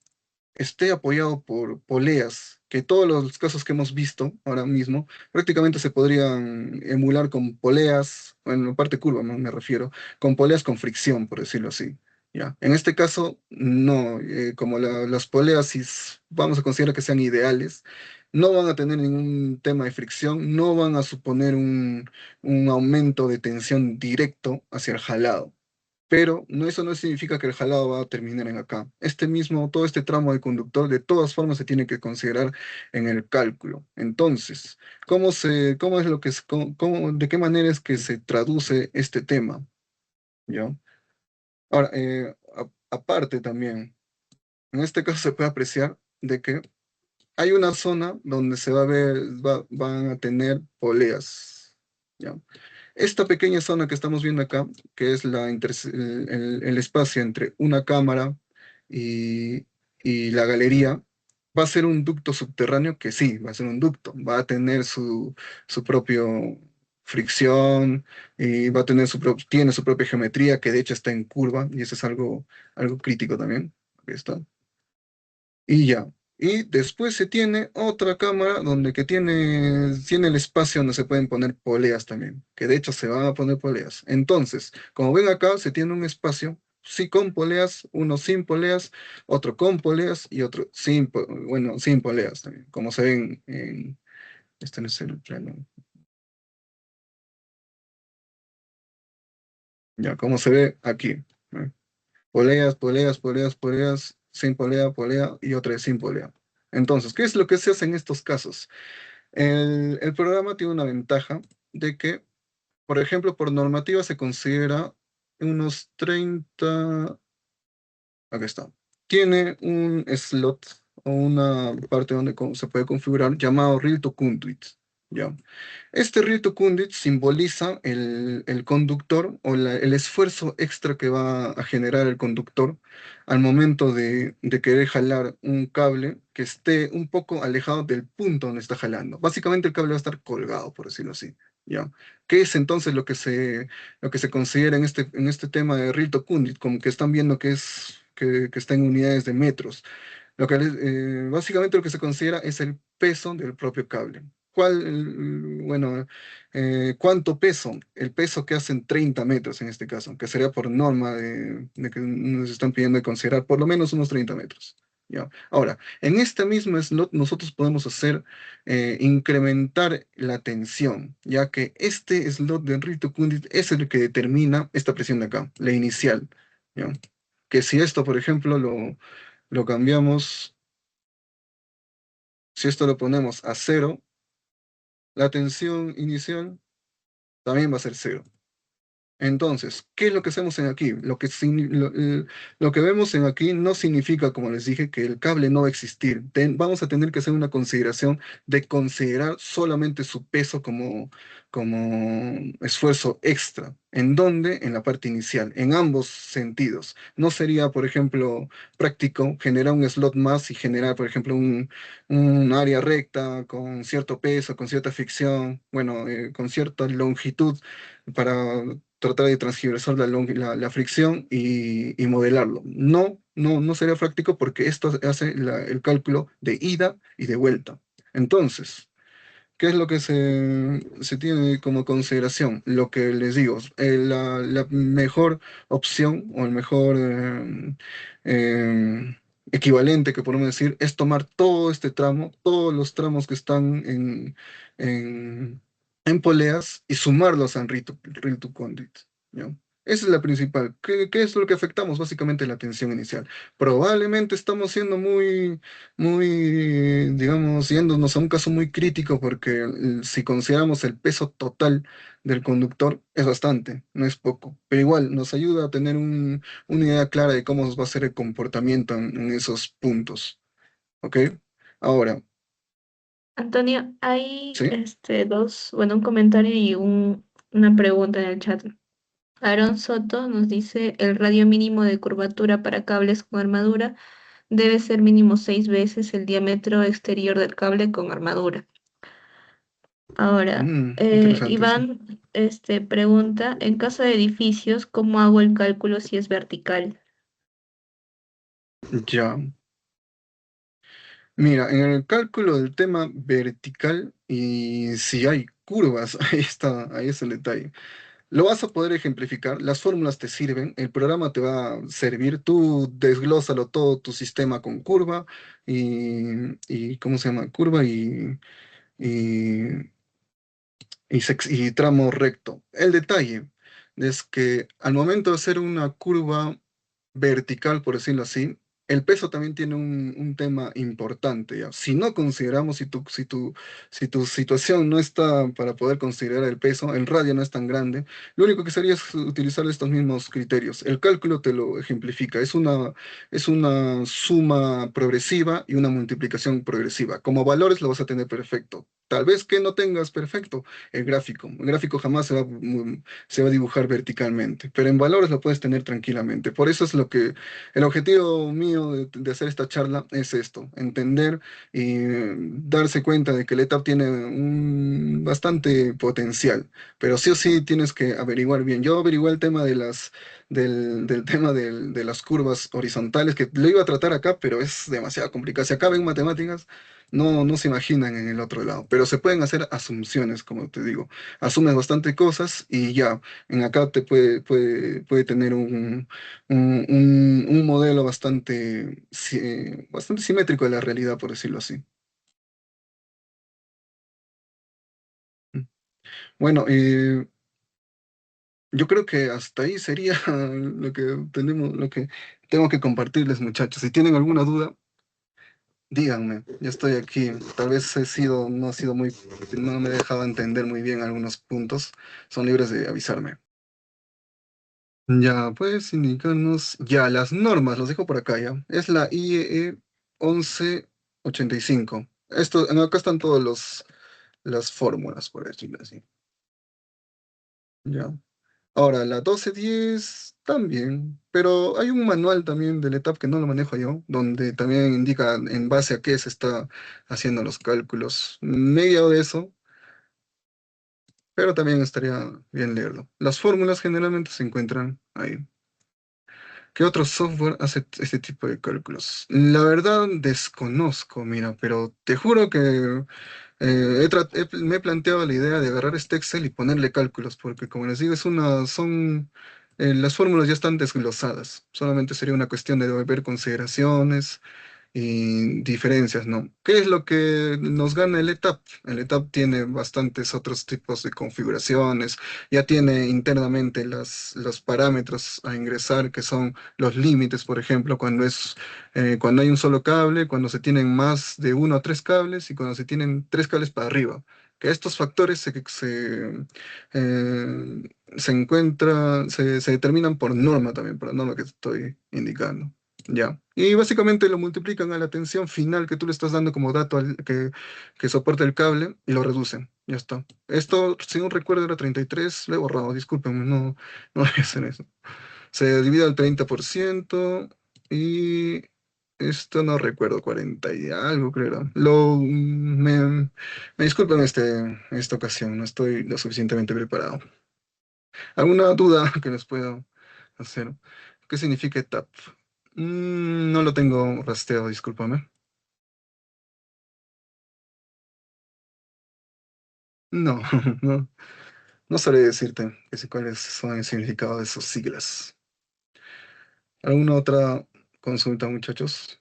esté apoyado por poleas, que todos los casos que hemos visto ahora mismo prácticamente se podrían emular con poleas, en la parte curva me refiero, con poleas con fricción, por decirlo así. ¿Ya? En este caso, no, como las poleas, si vamos a considerar que sean ideales, no van a tener ningún tema de fricción, no van a suponer un aumento de tensión directo hacia el jalado. Pero eso no significa que el jalado va a terminar en acá. Todo este tramo de conductor, de todas formas, se tiene que considerar en el cálculo. Entonces, cómo es lo que de qué manera es que se traduce este tema? ¿Ya? Ahora, aparte también, en este caso se puede apreciar de que hay una zona donde se va a ver, van a tener poleas. ¿Ya? Esta pequeña zona que estamos viendo acá, que es el espacio entre una cámara y, y la galería, va a ser un ducto subterráneo que sí, va a ser un ducto, va a tener su propio fricción y va a tener tiene su propia geometría, que de hecho está en curva, y eso es algo crítico también. Aquí está. Y ya. Y después se tiene otra cámara donde tiene el espacio donde se pueden poner poleas también, que de hecho se van a poner poleas. Entonces, como ven acá, se tiene un espacio, sí con poleas, uno sin poleas, otro con poleas y otro sin poleas también, como se ven este no es el plano, ya, como se ve aquí, ¿no? Poleas, poleas, poleas, poleas, sin polea, polea y otra sin polea. Entonces, ¿qué es lo que se hace en estos casos? El programa tiene una ventaja de que, por ejemplo, por normativa se considera unos 30, aquí está, tiene un slot o una parte donde se puede configurar llamado Real to Conduit. ¿Ya? Este Real to Conduit simboliza el conductor o el esfuerzo extra que va a generar el conductor al momento de querer jalar un cable que esté un poco alejado del punto donde está jalando. Básicamente el cable va a estar colgado, por decirlo así. ¿ya? ¿Qué es entonces lo que se considera en este tema de Rilto Kundit? Como que están viendo que está en unidades de metros. Básicamente lo que se considera es el peso del propio cable. Bueno, ¿cuánto peso? El peso que hacen 30 metros en este caso, que sería por norma de que nos están pidiendo de considerar por lo menos unos 30 metros. ¿Ya? Ahora, en este mismo slot nosotros podemos incrementar la tensión, ya que este slot de Enrito Kundit es el que determina esta presión de acá, la inicial. ¿Ya? Que si esto, por ejemplo, lo cambiamos, si esto lo ponemos a cero, la tensión inicial también va a ser cero. Entonces, ¿qué es lo que hacemos en aquí? Lo que vemos en aquí no significa, como les dije, que el cable no va a existir. Vamos a tener que hacer una consideración de considerar solamente su peso como esfuerzo extra. ¿En dónde? En la parte inicial, en ambos sentidos. No sería, por ejemplo, práctico generar un slot más y generar, por ejemplo, un área recta con cierto peso, con cierta fricción, bueno, con cierta longitud para tratar de transgiversar la fricción y modelarlo. No sería práctico porque esto hace el cálculo de ida y de vuelta. Entonces, ¿qué es lo que se tiene como consideración? Lo que les digo, la mejor opción o el mejor equivalente que podemos decir es tomar todo este tramo, todos los tramos que están en, en poleas y sumarlos a Real to Conduit, ¿ya? Esa es la principal. ¿Qué es lo que afectamos? Básicamente la tensión inicial. Probablemente estamos siendo digamos, yéndonos a un caso muy crítico porque si consideramos el peso total del conductor es bastante, no es poco, pero igual nos ayuda a tener una idea clara de cómo va a ser el comportamiento en esos puntos, ¿ok? Ahora, Antonio, hay ¿sí? bueno, un comentario y una pregunta en el chat. Aaron Soto nos dice, el radio mínimo de curvatura para cables con armadura debe ser mínimo 6 veces el diámetro exterior del cable con armadura. Ahora, Interesante, sí. Iván, pregunta, en caso de edificios, ¿cómo hago el cálculo si es vertical? Ya. Mira, en el cálculo del tema vertical y si hay curvas, ahí es el detalle. Lo vas a poder ejemplificar, las fórmulas te sirven, el programa te va a servir, tú desglósalo todo tu sistema con curva y ¿cómo se llama? Curva y, y tramo recto. El detalle es que al momento de hacer una curva vertical, por decirlo así, el peso también tiene un tema importante, ¿ya? Si no consideramos, si tu situación no está para poder considerar el peso, el radio no es tan grande, lo único que sería es utilizar estos mismos criterios. El cálculo te lo ejemplifica, es una suma progresiva y una multiplicación progresiva. Como valores lo vas a tener perfecto. Tal vez que no tengas perfecto el gráfico. El gráfico jamás se va a dibujar verticalmente, pero en valores lo puedes tener tranquilamente. Por eso es el objetivo mío de hacer esta charla es esto, entender y darse cuenta de que el ETAP tiene un bastante potencial, pero sí o sí tienes que averiguar bien. Yo averigué el tema del tema de las curvas horizontales, que lo iba a tratar acá, pero es demasiado complicado. Si acá ven matemáticas, no se imaginan en el otro lado, pero se pueden hacer asunciones, como te digo. Asumes bastante cosas y ya, en acá te puede tener un modelo bastante simétrico de la realidad, por decirlo así. Bueno, yo creo que hasta ahí sería lo que tengo que compartirles, muchachos. Si tienen alguna duda, díganme. Yo estoy aquí. Tal vez no he sido no me he dejado entender muy bien algunos puntos. Son libres de avisarme. Ya, puedes indicarnos ya las normas, los dejo por acá ya. Es la IEE 1185. Acá están todas las fórmulas, por decirlo así. Ya. Ahora, la 1210 también, pero hay un manual también del ETAP que no lo manejo yo, donde también indica en base a qué se está haciendo los cálculos. Medio de eso, pero también estaría bien leerlo. Las fórmulas generalmente se encuentran ahí. ¿Qué otro software hace este tipo de cálculos? La verdad desconozco, mira, pero te juro que me he planteado la idea de agarrar este Excel y ponerle cálculos, porque como les digo, las fórmulas ya están desglosadas. Solamente sería una cuestión de ver consideraciones y diferencias, ¿no? ¿Qué es lo que nos gana el ETAP? El ETAP tiene bastantes otros tipos de configuraciones, ya tiene internamente los parámetros a ingresar, que son los límites, por ejemplo, cuando hay un solo cable, cuando se tienen más de uno o tres cables y cuando se tienen tres cables para arriba. Que estos factores eh, se determinan por norma también, por la norma que te estoy indicando. Ya. Y básicamente lo multiplican a la tensión final que tú le estás dando como dato que soporta el cable y lo reducen. Ya está. Esto, si no recuerdo, era 33. Lo he borrado, discúlpenme, no voy a hacer eso. Se divide al 30% y esto no recuerdo, 40 y algo creo era. Me disculpan esta ocasión, no estoy lo suficientemente preparado. ¿Alguna duda que les pueda hacer? ¿Qué significa TAP? No lo tengo rastreado, discúlpame. No, no, no sabré decirte cuáles son el significado de sus siglas. ¿Alguna otra consulta, muchachos?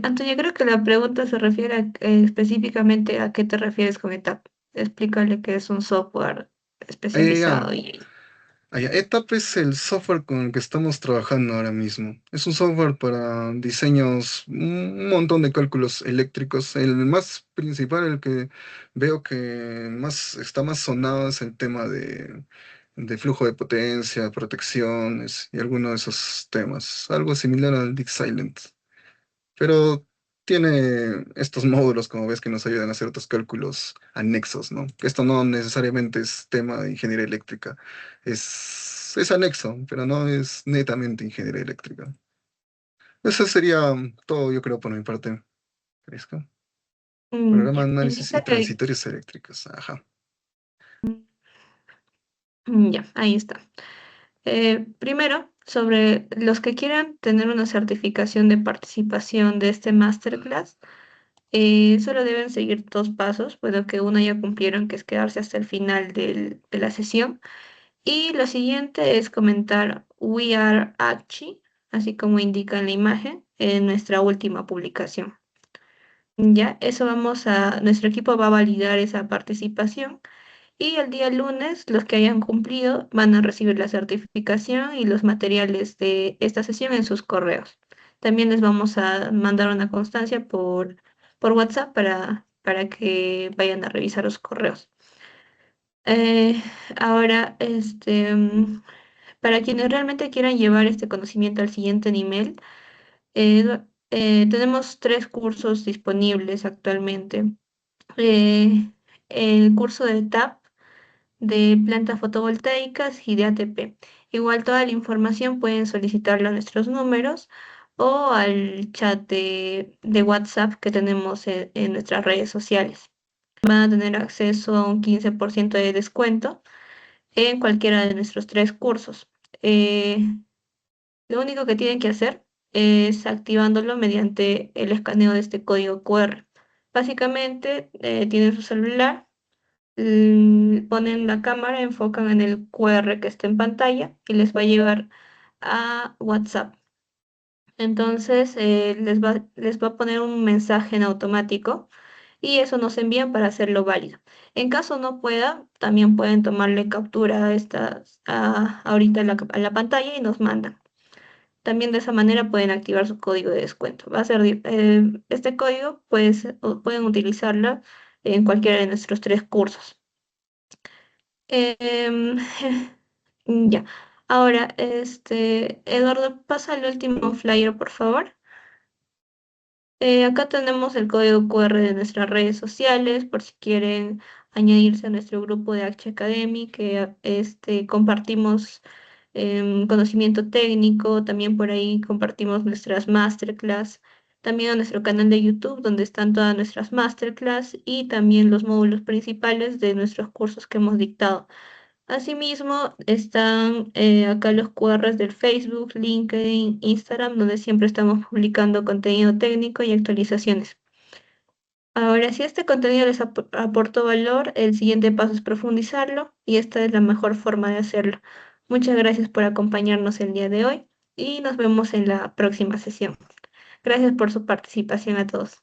Antonio, creo que la pregunta se refiere específicamente a qué te refieres con ETAP. Explícale que es un software Ya. especializado y ETAP es el software con el que estamos trabajando ahora mismo. Es un software para diseños, un montón de cálculos eléctricos. El más principal, el que veo que está más sonado es el tema de flujo de potencia, protecciones y algunos de esos temas. Algo similar al Disk Silent. Pero tiene estos módulos, como ves, que nos ayudan a hacer otros cálculos anexos, ¿no? Que esto no necesariamente es tema de ingeniería eléctrica, es anexo, pero no es netamente ingeniería eléctrica. Eso sería todo, yo creo, por mi parte, Fresco. Programa de ya. análisis y transitorios eléctricos. Ajá. Ya, ahí está. Primero, sobre los que quieran tener una certificación de participación de este masterclass, solo deben seguir dos pasos, bueno, que uno ya cumplieron, que es quedarse hasta el final de la sesión. Y lo siguiente es comentar We are Achi, así como indica en la imagen, en nuestra última publicación. Ya, nuestro equipo va a validar esa participación y el día lunes los que hayan cumplido van a recibir la certificación y los materiales de esta sesión en sus correos. También les vamos a mandar una constancia por WhatsApp para que vayan a revisar los correos. Eh, ahora, para quienes realmente quieran llevar este conocimiento al siguiente nivel, tenemos tres cursos disponibles actualmente. El curso de TAP, de plantas fotovoltaicas y de ATP. Igual toda la información pueden solicitarlo a nuestros números o al chat de WhatsApp que tenemos en nuestras redes sociales. Van a tener acceso a un 15% de descuento en cualquiera de nuestros tres cursos. Eh, lo único que tienen que hacer es activándolo mediante el escaneo de este código QR. Básicamente, tienen su celular, ponen la cámara, enfocan en el QR que está en pantalla y les va a llevar a WhatsApp. Entonces, les va a poner un mensaje en automático y eso nos envían para hacerlo válido. En caso no pueda, también pueden tomarle captura ahorita a la pantalla y nos mandan. También de esa manera pueden activar su código de descuento. Este código pueden utilizarlo en cualquiera de nuestros tres cursos. Em, ya. Ahora, Eduardo, pasa el último flyer, por favor. Acá tenemos el código QR de nuestras redes sociales por si quieren añadirse a nuestro grupo de H Academy, que compartimos conocimiento técnico, también por ahí compartimos nuestras masterclass también a nuestro canal de YouTube, donde están todas nuestras masterclass y también los módulos principales de nuestros cursos que hemos dictado. Asimismo, están acá los QRs del Facebook, LinkedIn, Instagram, donde siempre estamos publicando contenido técnico y actualizaciones. Ahora, si este contenido les aportó valor, el siguiente paso es profundizarlo y esta es la mejor forma de hacerlo. Muchas gracias por acompañarnos el día de hoy y nos vemos en la próxima sesión. Gracias por su participación a todos.